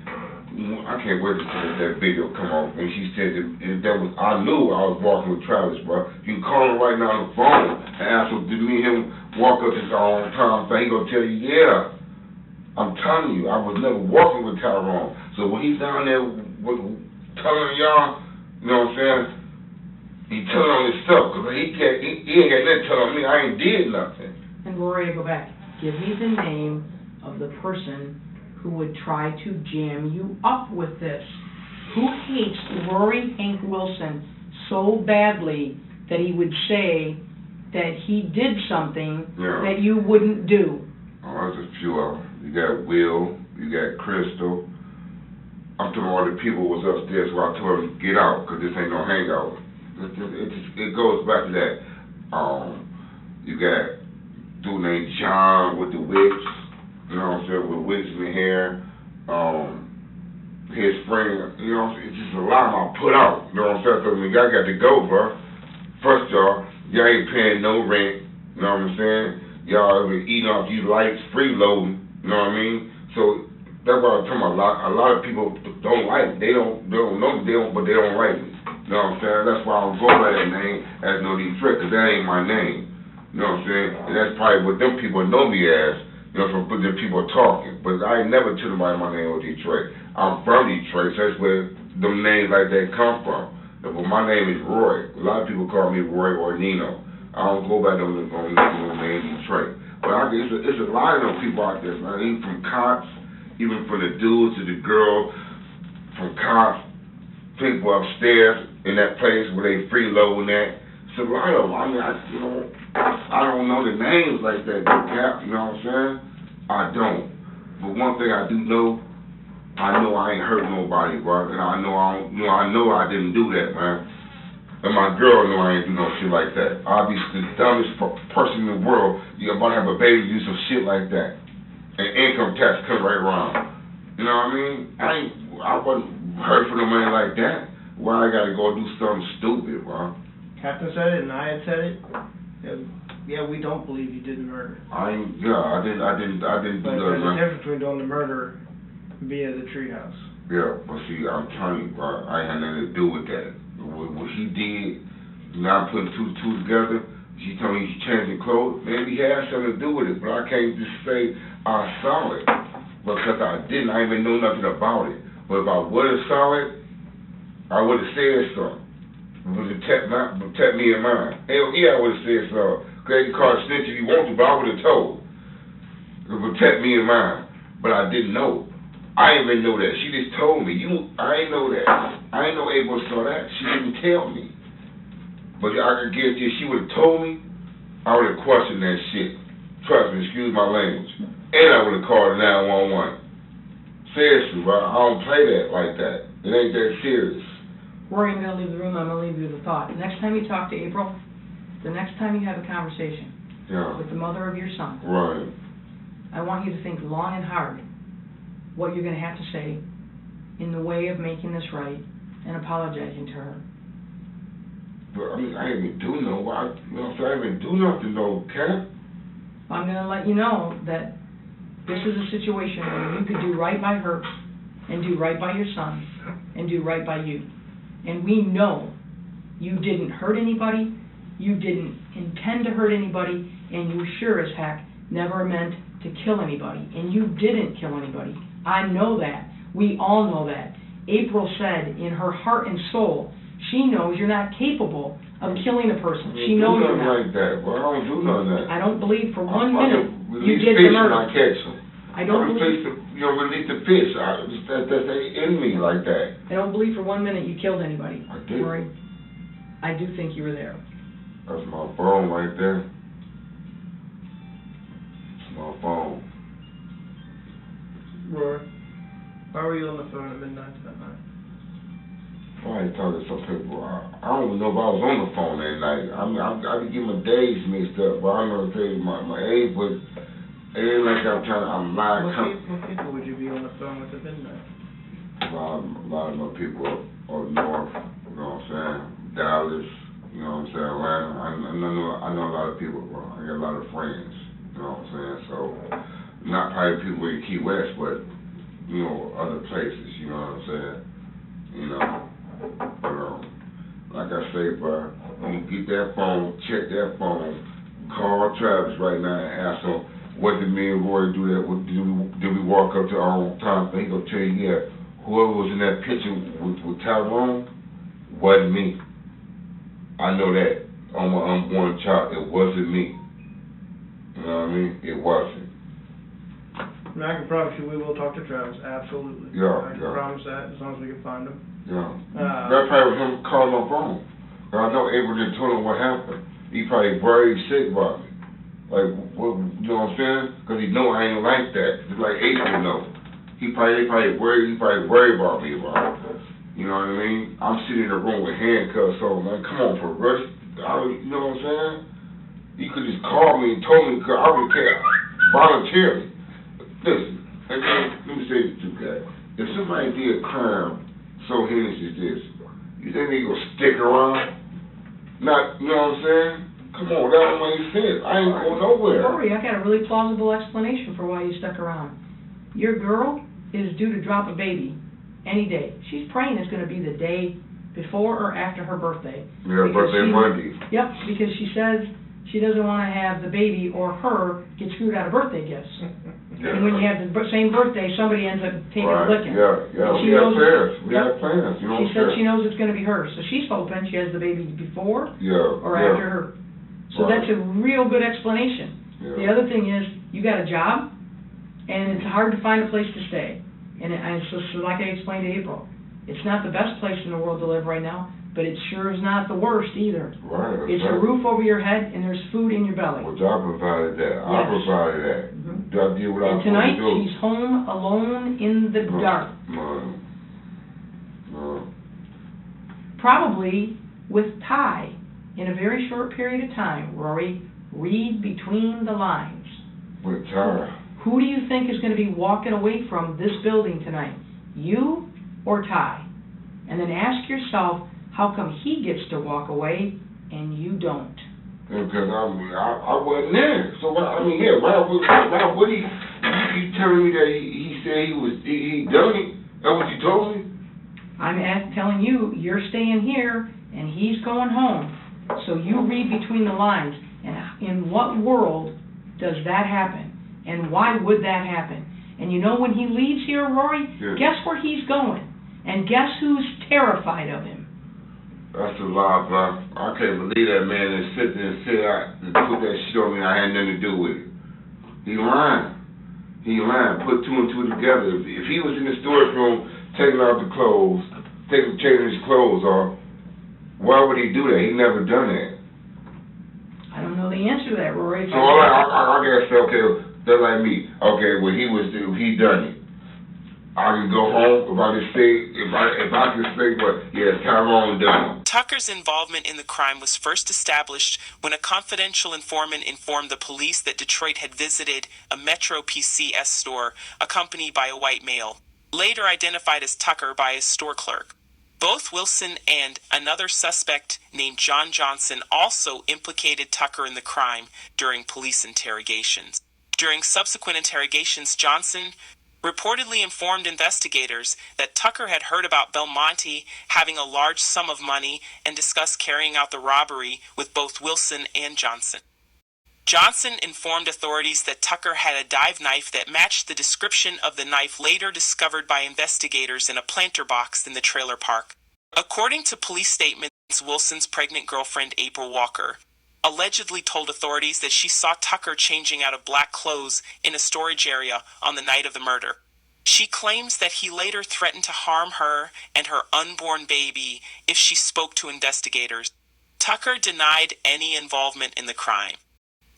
I can't wait to see that video come off. And she said that was, I knew I was walking with Travis, bro. You can call him right now on the phone and ask him, did me and him walk up this all the time? So he gonna tell you, yeah. I'm telling you, I was never walking with Tyrone. So when he's down there telling y'all, you know what I'm saying? He telling on himself, because he ain't got nothing to tell on me. I ain't did nothing. And Rory, go back. Give me the name of the person who would try to jam you up with this? Who hates Rory Hank Wilson so badly that he would say that he did something that you wouldn't do? Oh, there's a few of them. You got Will, you got Crystal. I'm talking all the people was upstairs where I told them to get out, because this ain't no hangout. It goes back to that. You got a dude named John with the wigs, you know what I'm saying, with wigs in the hair. His friend, you know, it's just a lot I put out, you know what I'm saying? So I mean, y'all got to go, bro. First y'all ain't paying no rent, you know what I'm saying? Y'all been eating off these lights, freeloading, you know what I mean? So that's why I'm talking about a lot of people don't like me. They don't know me, but they don't like me. You know what I'm saying? That's why I don't go by that name as No Detroit, because that ain't my name. You know what I'm saying? And that's probably what them people know me as, you know, from the people talking. But I ain't never told nobody my name was Detroit. I'm from Detroit, so that's where them names like that come from. But my name is Roy. A lot of people call me Roy or Nino. I don't go by them name Detroit. But it's a lot of them people out there, man. Even from cops, even from the dudes to the girls, from cops, people upstairs in that place where they freeloading at. It's a lot of them. I mean, I don't know the names like that, Cap, you know what I'm saying? I don't. But one thing I do know, I know I ain't hurt nobody, bro. And I know I didn't do that, man. And my girl know I ain't do no shit like that. I'll be the dumbest person in the world. You're about to have a baby do some shit like that. And income tax come right around. You know what I mean? I wasn't hurt for no money like that. Why I gotta go do something stupid, bro? Captain said it and I had said it. Yeah, we don't believe you did the murder. I didn't do that, But there's a man. difference between doing the murder via the treehouse. Yeah, but see, I'm telling you, bro, I ain't had nothing to do with that. What he did, now putting two together, she told me he's changing clothes. Maybe he had something to do with it, but I can't just say I saw it. Because I didn't, I even know nothing about it. But if I would have saw it, I would have said something. It would have protect me in mind. Hell yeah, I would have said something. Because you call a snitch if you want to, but I would have told. It would protect me in mind. But I didn't know. I didn't even know that. She just told me. I ain't know that. I ain't know April saw that. She didn't tell me. But I could guarantee if she would have told me, I would have questioned that shit. Trust me, excuse my language. And I would have called 911. Seriously, bro, I don't play that like that. It ain't that serious. Rory, I'm going to leave the room. I'm going to leave you with a thought. The next time you talk to April, the next time you have a conversation with the mother of your son, right, I want you to think long and hard what you're going to have to say in the way of making this right and apologizing to her. But I mean, I didn't even do I didn't even do nothing though, Cap. I'm going to let you know that this is a situation where you could do right by her and do right by your son and do right by you. And we know you didn't hurt anybody, you didn't intend to hurt anybody, and you sure as heck never meant to kill anybody. And you didn't kill anybody. I know that. We all know that. April said in her heart and soul, she knows you're not capable of killing a person. She knows you're not. Like that, but I don't do none of that. I don't believe for 1 minute you did the murder. I catch them. I don't believe. Release the fish. That's in me like that. I don't believe for 1 minute you killed anybody. I did. Rory, I do think you were there. That's my phone right there. It's my phone. Rory, why were you on the phone at midnight that night? I ain't talking to some people. I don't even know if I was on the phone that night. I be getting my days mixed up, but I'm gonna tell you my age, but it ain't like I'm lying. What people would you be on the phone with at midnight? A lot of my people up north, you know what I'm saying? Dallas, you know what I'm saying? Atlanta. I know a lot of people, bro. I got a lot of friends, you know what I'm saying? So, not probably people in Key West, but, you know, other places, you know what I'm saying? You know, but, like I say, bro, you get that phone, check that phone, call Travis right now and ask him, what did me and Roy do that? Did we walk up to our own time? He gonna tell you, yeah, whoever was in that picture with Tyrone wasn't me. I know that on my unborn child, it wasn't me. You know what I mean? It wasn't. And I can promise you, we will talk to Travis, absolutely. Yeah, I can yeah. promise that, as long as we can find him. Yeah. That probably was him calling my phone. I know April didn't tell him what happened. He probably worried sick about me. Like, what, you know what I'm saying? Because he know I ain't like that. Just like April know. They probably worried about me about it. You know what I mean? I'm sitting in the room with handcuffs on. Like, come on, for Russ. You know what I'm saying? You could just call me and told me, because I would care voluntarily. Listen, let me say this to you guys. If somebody did a crime so heinous as this, you think they gonna stick around? Not, you know what I'm saying? Come on, that don't make sense. I ain't going nowhere. Rory, I got a really plausible explanation for why you stuck around. Your girl is due to drop a baby any day. She's praying it's going to be the day before or after her birthday. Yeah, birthday Monday. Yep, because she says she doesn't want to have the baby or her get screwed out of birthday gifts. Yeah. And when you have the same birthday, somebody ends up taking a licking. Yeah, And we have plans. We have plans, you know She said she knows it's going to be her, so she's hoping she has the baby before or after her. So that's a real good explanation. Yeah. The other thing is, you got a job, and it's hard to find a place to stay. And so like I explained to April, it's not the best place in the world to live right now, but it sure is not the worst either. Right. It's a roof over your head, and there's food in your belly. Well, I provided that. Yes. I provided that. Mm-hmm. I did what I was And tonight, supposed to do. she's home alone in the dark. No. Probably with Ty. In a very short period of time, Rory, read between the lines. With Ty. Who do you think is going to be walking away from this building tonight? You or Ty? And then ask yourself, how come he gets to walk away and you don't? Because I wasn't there. So why would he? You telling me that he said he done it? That's what you told me? I'm telling you, you're staying here and he's going home. So you read between the lines. And in what world does that happen? And why would that happen? And you know when he leaves here, Rory, guess where he's going? And guess who's terrified of him? That's a lie, bro. I can't believe that man is sitting and put that shit on me. I had nothing to do with it. He lying. Put two and two together. If he was in the storage room taking off the clothes, taking his clothes off, why would he do that? He never done that. I don't know the answer to that, Rory. So I guess, okay, they're like me. Okay, well, he done it. I can go home if I can say, well, yeah, Tyrone done it. Tucker's involvement in the crime was first established when a confidential informant informed the police that Detroit had visited a Metro PCS store accompanied by a white male, later identified as Tucker by his store clerk. Both Wilson and another suspect named John Johnson also implicated Tucker in the crime during police interrogations. During subsequent interrogations, Johnson reportedly informed investigators that Tucker had heard about Belmonte having a large sum of money and discussed carrying out the robbery with both Wilson and Johnson. Johnson informed authorities that Tucker had a dive knife that matched the description of the knife later discovered by investigators in a planter box in the trailer park. According to police statements, Wilson's pregnant girlfriend, April Walker, allegedly told authorities that she saw Tucker changing out of black clothes in a storage area on the night of the murder. She claims that he later threatened to harm her and her unborn baby if she spoke to investigators. Tucker denied any involvement in the crime.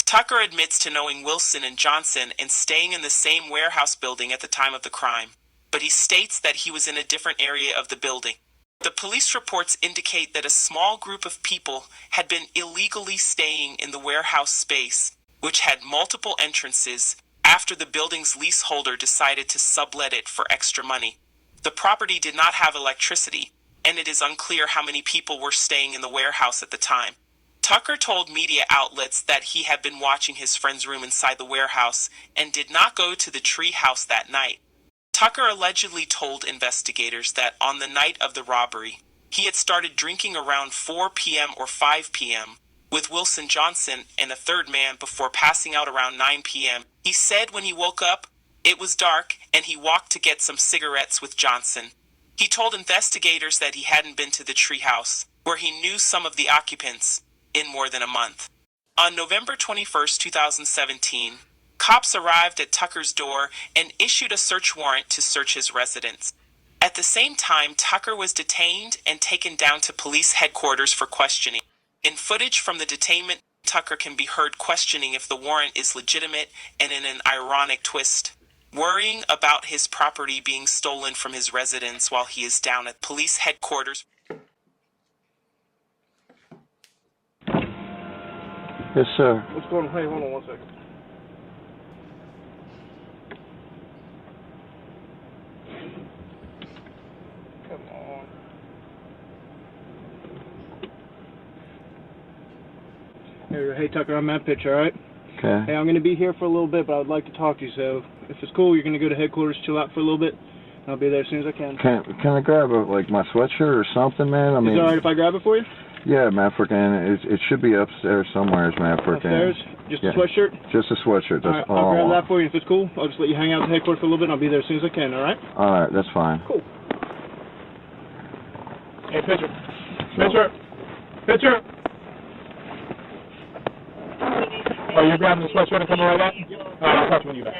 Tucker admits to knowing Wilson and Johnson and staying in the same warehouse building at the time of the crime, but he states that he was in a different area of the building. The police reports indicate that a small group of people had been illegally staying in the warehouse space, which had multiple entrances, after the building's leaseholder decided to sublet it for extra money. The property did not have electricity, and it is unclear how many people were staying in the warehouse at the time. Tucker told media outlets that he had been watching his friend's room inside the warehouse and did not go to the tree house that night. Tucker allegedly told investigators that on the night of the robbery, he had started drinking around 4 p.m. or 5 p.m. with Wilson Johnson and a third man before passing out around 9 p.m. He said when he woke up, it was dark and he walked to get some cigarettes with Johnson. He told investigators that he hadn't been to the treehouse, where he knew some of the occupants, in more than a month. On November 21, 2017, Cops arrived at Tucker's door and issued a search warrant to search his residence. At the same time, Tucker was detained and taken down to police headquarters for questioning. In footage from the detainment, Tucker can be heard questioning if the warrant is legitimate and in an ironic twist, worrying about his property being stolen from his residence while he is down at police headquarters. Yes, sir. What's going on? Hey, hold on 1 second. Come on. Hey, Tucker, I'm Matt Pitch, all right? Okay. Hey, I'm going to be here for a little bit, but I would like to talk to you, so if it's cool, you're going to go to headquarters, chill out for a little bit, and I'll be there as soon as I can. Can I grab my sweatshirt or something, man? I mean, Is it all right if I grab it for you? Yeah, man, freaking, it should be upstairs somewhere, man, freaking. Upstairs? Just Yeah. a sweatshirt? Just a sweatshirt. All That's right, all. I'll grab I want. that for you. If it's cool, I'll just let you hang out at the headquarters for a little bit, and I'll be there as soon as I can, all right? All right, that's fine. Cool. Hey, pitcher. Pitcher. Pitcher. Oh, you're grabbing the sweatshirt and coming right back? All right, I'll talk to you when you're back.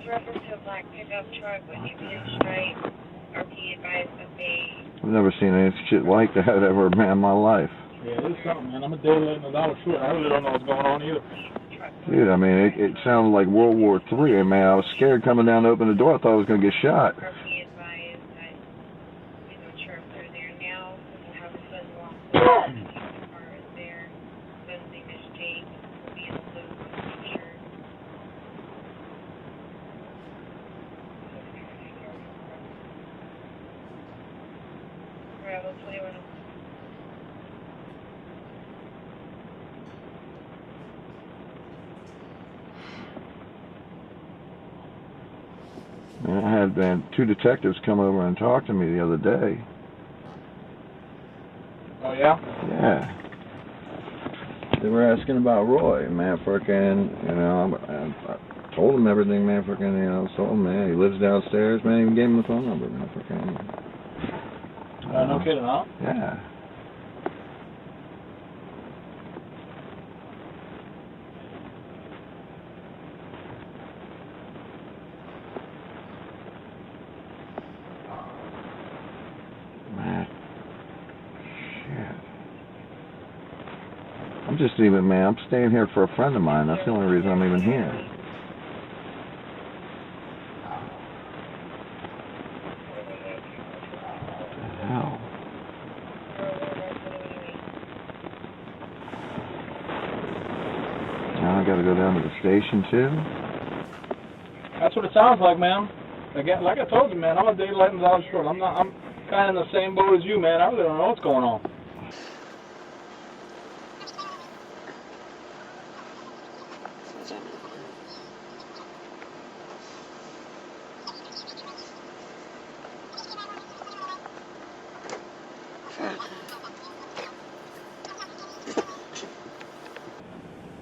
Reference to a black pickup truck with you pinstripe, RP advised that they... I've never seen any shit like that ever, man, in my life. Yeah, this is something, man. I'm a day late and $1 short. I really don't know what's going on either. Dude, I mean, it sounded like World War III, man. I was scared coming down to open the door. I thought I was going to get shot. RP advised that we not sure if they're there now. We'll have a sudden walk. The car is there. Son's name is Jake. Will be in the loop. I'm sure. Bravo 21. And I had two detectives come over and talk to me the other day. Oh, yeah? Yeah. They were asking about Roy, man, frickin', you know, I told them everything, man, frickin', you know, told him, man, he lives downstairs, man, even gave him the phone number, man, frickin'. No kidding, huh? Yeah. Man. Shit. I'm just even, man, I'm staying here for a friend of mine. That's the only reason I'm even here. What the hell? Now I gotta go down to the station too? That's what it sounds like, man. Again, like I told you, man, I'm a day late and $1 short. I'm kind of in the same boat as you, man. I really don't know what's going on.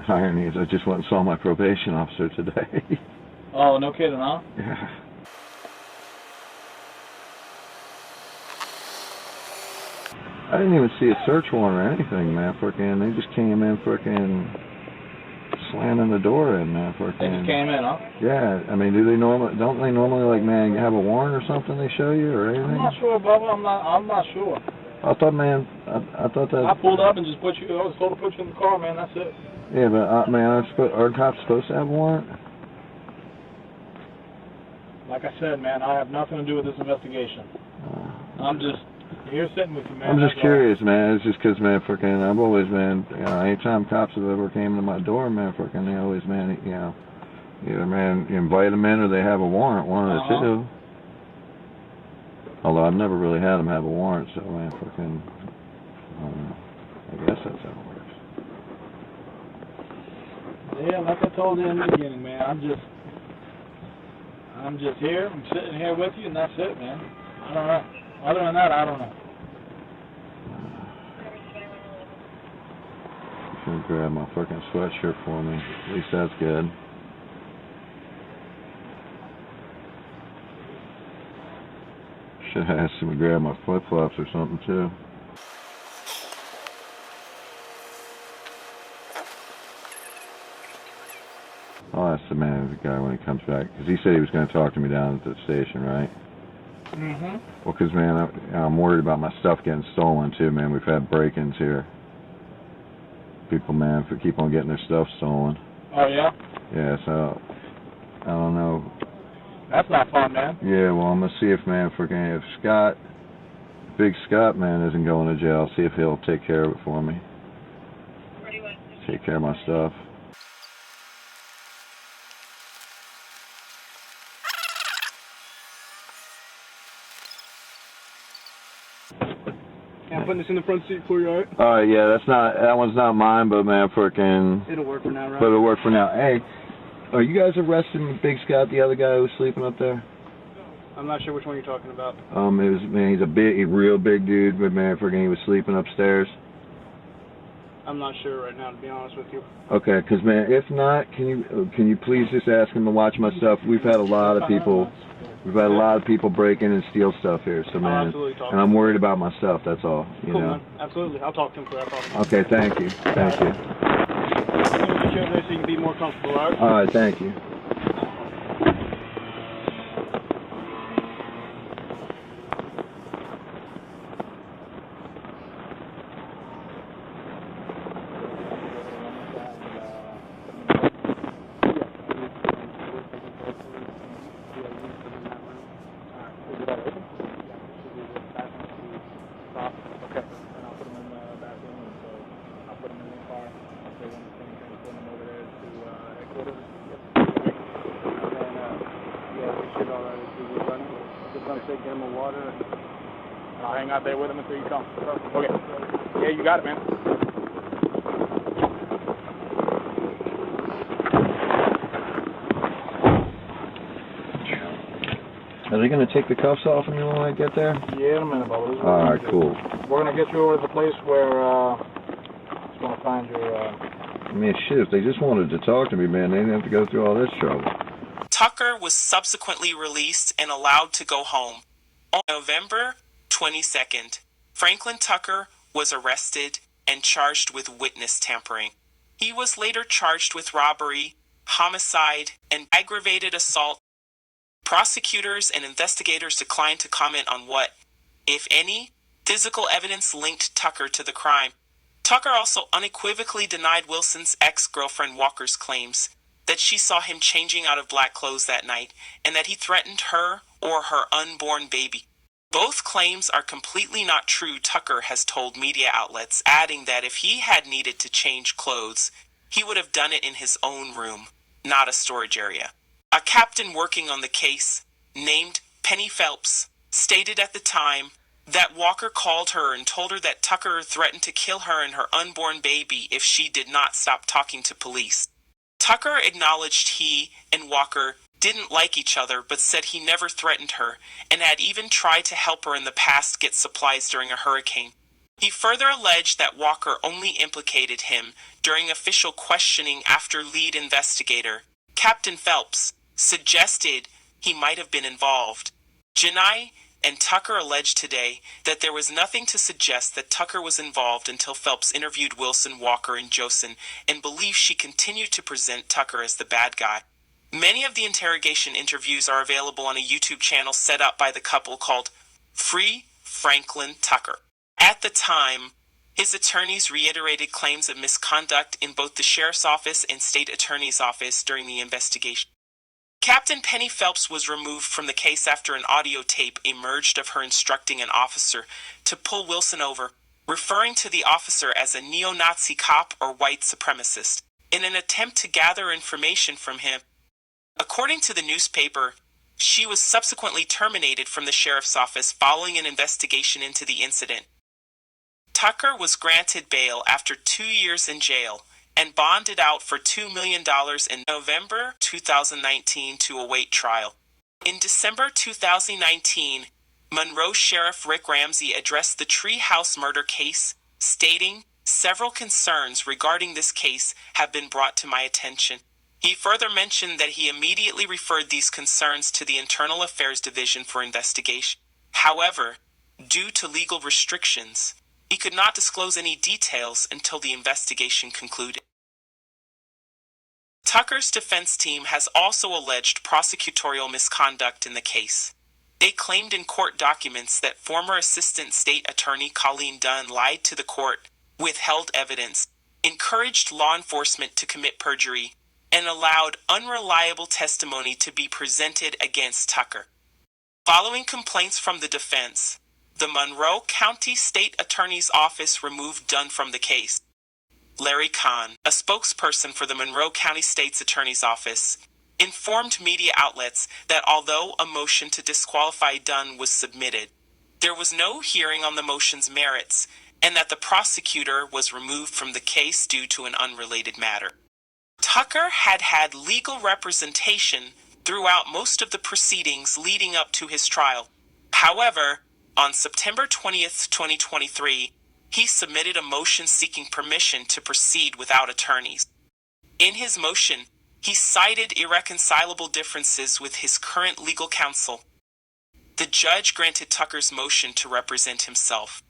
Irony is I just went and saw my probation officer today. Oh, no kidding, huh? Yeah. I didn't even see a search warrant or anything, man, frickin'. They just came in frickin' slamming the door in, man, frickin'. They just came in, huh? Yeah, I mean, don't they normally, like, man, have a warrant or something they show you or anything? I'm not sure, Bubba. I'm not sure. I thought, man, I thought that... I pulled up and just I was told to put you in the car, man. That's it. Yeah, but, man, are cops supposed to have a warrant? Like I said, man, I have nothing to do with this investigation. I'm just here sitting with you, man. I'm just That's curious, man. It's just 'cause, man, frickin', I've always, man, you know, anytime cops have ever came to my door, man, frickin', they always, man, you know, either, man, you invite them in or they have a warrant, one of the two. Although I've never really had them have a warrant, so, man, frickin', I don't know. I guess that's how it works. Yeah, like I told you in the beginning, man, I'm just here. I'm sitting here with you, and that's it, man. I don't know. Other than that, I don't know. Should grab my fucking sweatshirt for me. At least that's good. Should have asked him to grab my flip-flops or something, too. I'll ask the man, the guy, when he comes back. Because he said he was going to talk to me down at the station, right? Mm-hmm. Well, because, man, I'm worried about my stuff getting stolen, too, man. We've had break-ins here. People, man, keep on getting their stuff stolen. Oh, yeah? Yeah, so, I don't know. That's not fun, man. Yeah, well, I'm going to see if, man, if Scott, Big Scott, man, isn't going to jail, see if he'll take care of it for me. Take care of my stuff. I'm putting this in the front seat for you, alright? Alright, yeah, that one's not mine, but, man, frickin'... It'll work for now, right? But it'll work for now. Hey, are you guys arresting Big Scott, the other guy who was sleeping up there? I'm not sure which one you're talking about. He's a real big dude, but man, he was sleeping upstairs. I'm not sure right now, to be honest with you. Okay, 'cause man, if not, can you please just ask him to watch my stuff? We've had a lot of people break in and steal stuff here, so man, and I'm worried about my stuff. That's all, you know. Man. Absolutely, I'll talk to him for that problem. Okay, thank you. Make sure there so you can be more comfortable, alright? Alright, thank you. Get him a water, and I'll hang out there with him until you come. Okay. Yeah, you got it, man. Are they going to take the cuffs off of me when I get there? Yeah, in a minute, Bubba. Alright, cool. We're going to get you over to the place where it's going to find your... I mean, shit, if they just wanted to talk to me, man, they didn't have to go through all this trouble. Tucker was subsequently released and allowed to go home. On November 22nd, Franklin Tucker was arrested and charged with witness tampering. He was later charged with robbery, homicide, and aggravated assault. Prosecutors and investigators declined to comment on what, if any, physical evidence linked Tucker to the crime. Tucker also unequivocally denied Wilson's ex-girlfriend Walker's claims that she saw him changing out of black clothes that night and that he threatened her or her unborn baby. Both claims are completely not true, Tucker has told media outlets, adding that if he had needed to change clothes, he would have done it in his own room, not a storage area. A captain working on the case, named Penny Phelps, stated at the time that Walker called her and told her that Tucker threatened to kill her and her unborn baby if she did not stop talking to police. Tucker acknowledged he and Walker didn't like each other, but said he never threatened her and had even tried to help her in the past get supplies during a hurricane. He further alleged that Walker only implicated him during official questioning after lead investigator, Captain Phelps, suggested he might have been involved. Janai and Tucker alleged today that there was nothing to suggest that Tucker was involved until Phelps interviewed Wilson, Walker, and Josen and believed she continued to present Tucker as the bad guy. Many of the interrogation interviews are available on a YouTube channel set up by the couple called Free Franklin Tucker. At the time, his attorneys reiterated claims of misconduct in both the sheriff's office and state attorney's office during the investigation. Captain Penny Phelps was removed from the case after an audio tape emerged of her instructing an officer to pull Wilson over, referring to the officer as a neo-Nazi cop or white supremacist, in an attempt to gather information from him. According to the newspaper, she was subsequently terminated from the sheriff's office following an investigation into the incident. Tucker was granted bail after 2 years in jail and bonded out for $2 million in November 2019 to await trial. In December 2019, Monroe Sheriff Rick Ramsey addressed the Treehouse murder case, stating, "Several concerns regarding this case have been brought to my attention." He further mentioned that he immediately referred these concerns to the Internal Affairs Division for investigation. However, due to legal restrictions, he could not disclose any details until the investigation concluded. Tucker's defense team has also alleged prosecutorial misconduct in the case. They claimed in court documents that former Assistant State Attorney Colleen Dunn lied to the court, withheld evidence, encouraged law enforcement to commit perjury, and allowed unreliable testimony to be presented against Tucker. Following complaints from the defense, the Monroe County State Attorney's Office removed Dunn from the case. Larry Kahn, a spokesperson for the Monroe County State's Attorney's Office, informed media outlets that although a motion to disqualify Dunn was submitted, there was no hearing on the motion's merits, and that the prosecutor was removed from the case due to an unrelated matter. Tucker had had legal representation throughout most of the proceedings leading up to his trial. However, on September 20th, 2023, he submitted a motion seeking permission to proceed without attorneys. In his motion, he cited irreconcilable differences with his current legal counsel. The judge granted Tucker's motion to represent himself.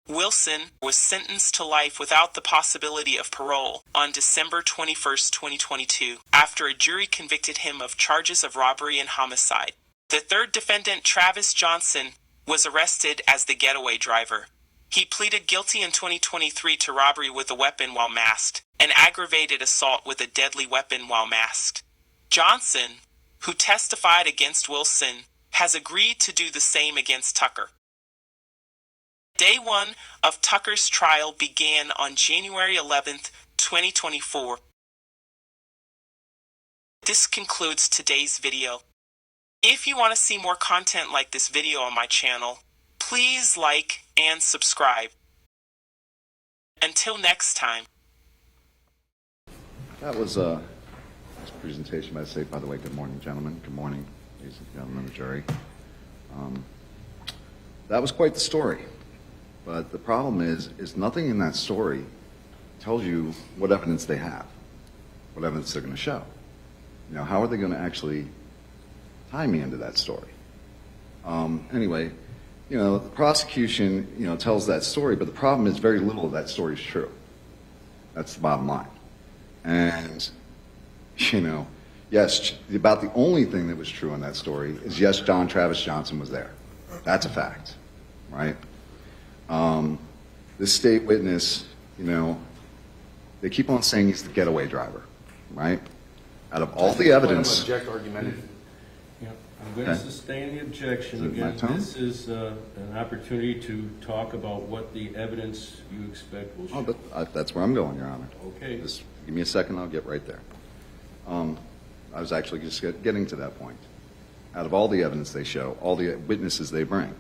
Wilson was sentenced to life without the possibility of parole on December 21st, 2022, after a jury convicted him of charges of robbery and homicide. The third defendant, Travis Johnson, was arrested as the getaway driver. He pleaded guilty in 2023 to robbery with a weapon while masked, and aggravated assault with a deadly weapon while masked. Johnson, who testified against Wilson, has agreed to do the same against Tucker. Day 1 of Tucker's trial began on January 11th, 2024. This concludes today's video. If you want to see more content like this video on my channel, please like and subscribe. Until next time. That was a nice presentation. I'd say, by the way, good morning, gentlemen. Good morning, ladies and gentlemen of the jury. That was quite the story. But the problem is nothing in that story tells you what evidence they have, what evidence they're going to show. You know, how are they going to actually tie me into that story? Anyway, you know, the prosecution, you know, tells that story, but the problem is very little of that story is true. That's the bottom line. And, you know, yes, about the only thing that was true in that story is, yes, Travis Johnson was there. That's a fact, right? This state witness, you know, they keep on saying he's the getaway driver, right? Out of all the evidence... Object argumentative. Yeah, I'm going to sustain the objection. Again, this is an opportunity to talk about what the evidence you expect will show. Oh, but that's where I'm going, Your Honor. Okay. Just give me a second, I'll get right there. I was actually just getting to that point. Out of all the evidence they show, all the witnesses they bring,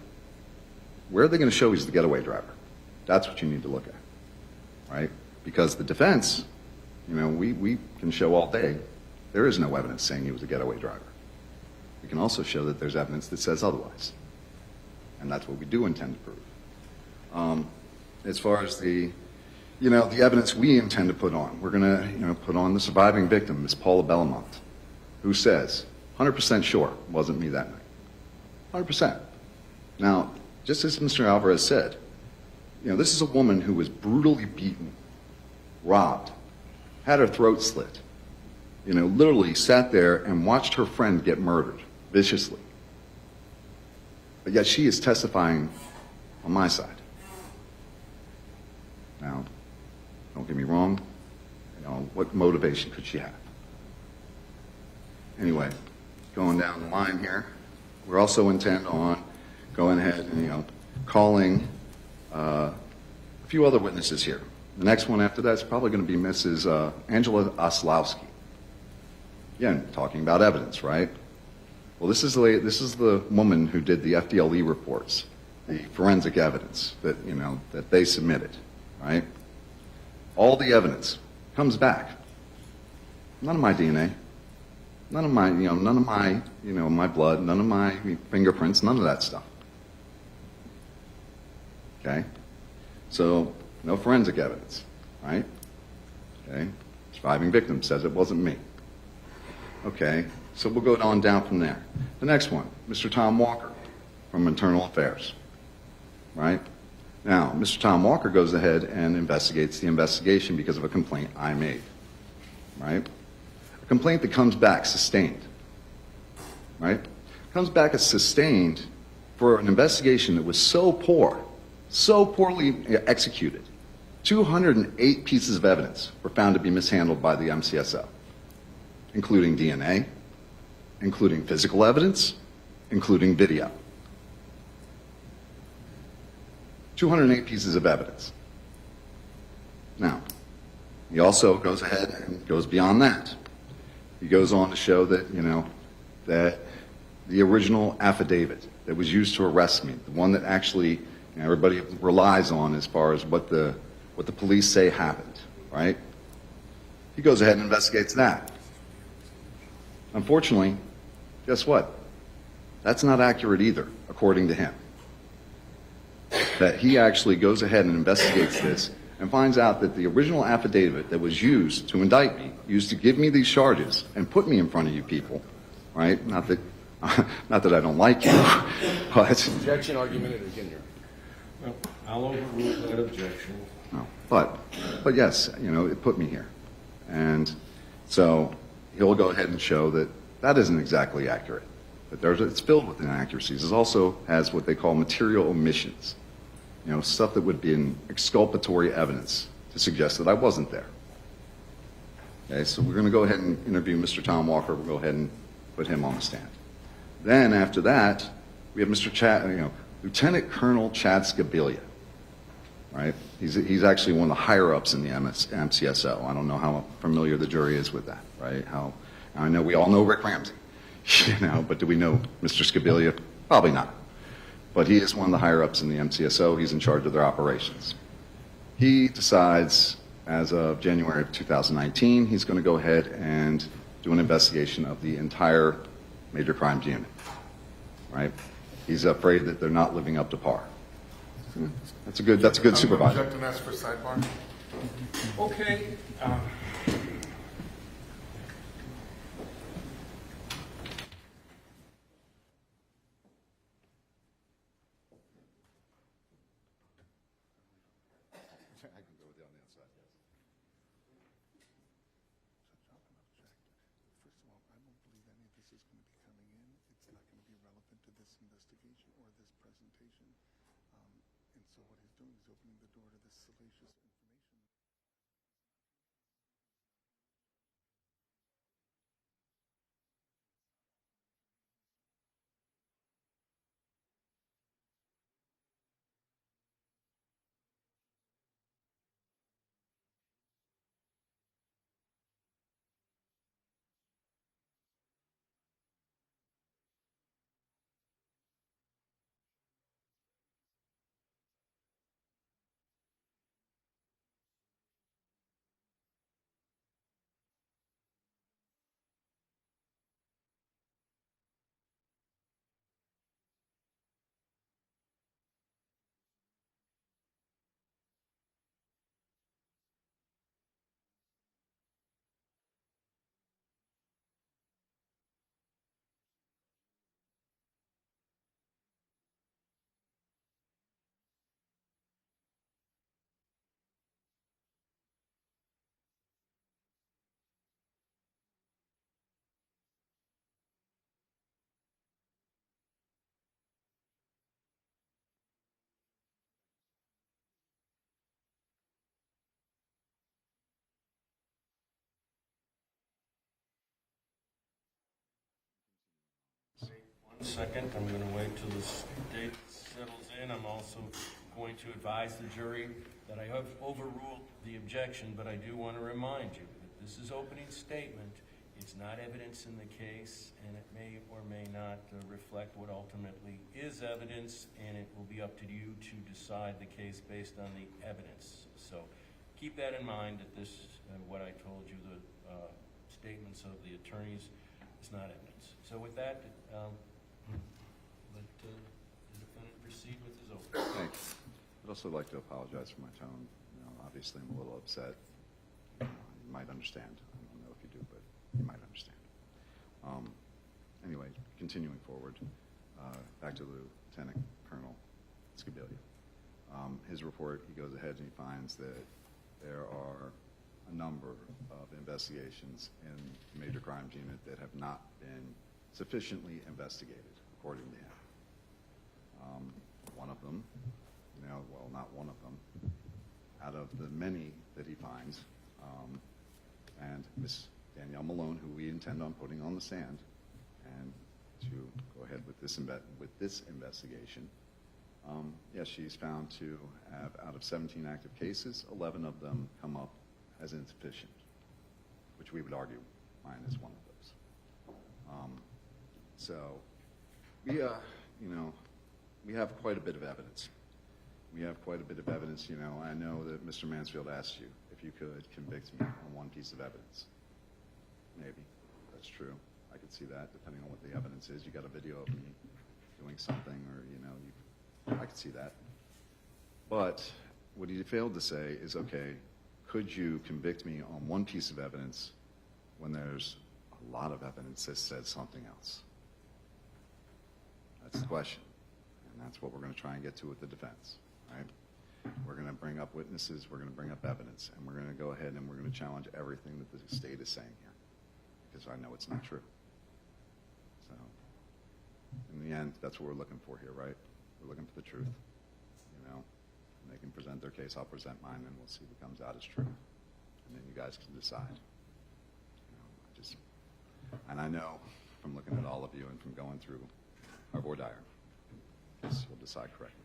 where are they going to show he's the getaway driver? That's what you need to look at, right? Because the defense, you know, we can show all day there is no evidence saying he was a getaway driver. We can also show that there's evidence that says otherwise. And that's what we do intend to prove. As far as the, you know, the evidence we intend to put on, we're going to, you know, put on the surviving victim, Miss Paula Bellamont, who says, 100% sure it wasn't me that night. 100%. Now, just as Mr. Alvarez said, you know, this is a woman who was brutally beaten, robbed, had her throat slit, you know, literally sat there and watched her friend get murdered viciously. But yet she is testifying on my side. Now, don't get me wrong, you know, what motivation could she have? Anyway, going down the line here, we're also intent on going ahead and, you know, calling a few other witnesses here. The next one after that is probably going to be Mrs. Angela Oslowski. Again, talking about evidence, right? Well, this is the woman who did the FDLE reports, the forensic evidence that, you know, that they submitted, right? All the evidence comes back. None of my DNA, none of my, my blood, none of my fingerprints, none of that stuff. Okay? So, no forensic evidence, right? Okay? Surviving victim says it wasn't me. Okay, so we'll go on down from there. The next one, Mr. Tom Walker. from Internal Affairs, right? Now, Mr. Tom Walker goes ahead and investigates the investigation because of a complaint I made, right? A complaint that comes back sustained, right? Comes back as sustained for an investigation that was so poor, so poorly executed. 208 pieces of evidence were found to be mishandled by the MCSO, including DNA, including physical evidence, including video. 208 pieces of evidence. Now, he also goes ahead and goes beyond that. He goes on to show that, that the original affidavit that was used to arrest me, the one that actually everybody relies on as far as what the police say happened, right? He goes ahead and investigates that. Unfortunately, guess what? That's not accurate either, according to him. That he actually goes ahead and investigates this and finds out that the original affidavit that was used to indict me, used to give me these charges and put me in front of you people, right? Not that I don't like you, but... Objection, argument, and opinion. Well, I'll overrule that objection. No, but yes, it put me here. And so he'll go ahead and show that that isn't exactly accurate. But it's filled with inaccuracies. It also has what they call material omissions. Stuff that would be an exculpatory evidence to suggest that I wasn't there. Okay, so we're going to go ahead and interview Mr. Tom Walker. We'll go ahead and put him on the stand. Then after that, we have Lieutenant Colonel Chad Scabilia. Right? He's actually one of the higher ups in the MCSO. I don't know how familiar the jury is with that. Right? I know we all know Rick Ramsey. But do we know Mr. Scabilia? Probably not. But he is one of the higher ups in the MCSO. He's in charge of their operations. He decides, as of January of 2019, he's going to go ahead and do an investigation of the entire major crimes unit. Right? He's afraid that they're not living up to par. That's a good supervisor. Object and ask for sidebar. Okay. Second, I'm going to wait till the date settles in. I'm also going to advise the jury that I have overruled the objection, but I do want to remind you that this is opening statement. It's not evidence in the case, and it may or may not reflect what ultimately is evidence, and it will be up to you to decide the case based on the evidence. So keep that in mind, that this, what I told you, the statements of the attorneys, is not evidence. So with that, let the defendant proceed with his opening. Thanks. I'd also like to apologize for my tone. Obviously, I'm a little upset. You might understand. I don't know if you do, but you might understand. Anyway, continuing forward. back to Lieutenant Colonel Scabilia. His report, he goes ahead and he finds that there are a number of investigations in the Major Crimes Unit that have not been sufficiently investigated, according to him. One of them, well, not one of them, out of the many that he finds, and Miss Danielle Malone, who we intend on putting on the stand, and to go ahead with this investigation. Yes, she's found to have, out of 17 active cases, 11 of them come up as insufficient, which we would argue mine is one of those. So we have quite a bit of evidence. I know that Mr. Mansfield asked you if you could convict me on one piece of evidence. Maybe. That's true. I could see that, depending on what the evidence is. You got a video of me doing something, or, I could see that. But what he failed to say is, okay, could you convict me on one piece of evidence when there's a lot of evidence that says something else? That's the question. And that's what we're going to try and get to with the defense, right? We're going to bring up witnesses, we're going to bring up evidence, and we're going to go ahead and we're going to challenge everything that the state is saying here, because I know it's not true. So, in the end, that's what we're looking for here, right? We're looking for the truth, and they can present their case, I'll present mine, and we'll see what comes out as true. And then you guys can decide. And I know from looking at all of you and from going through our voir dire, you'll decide correctly.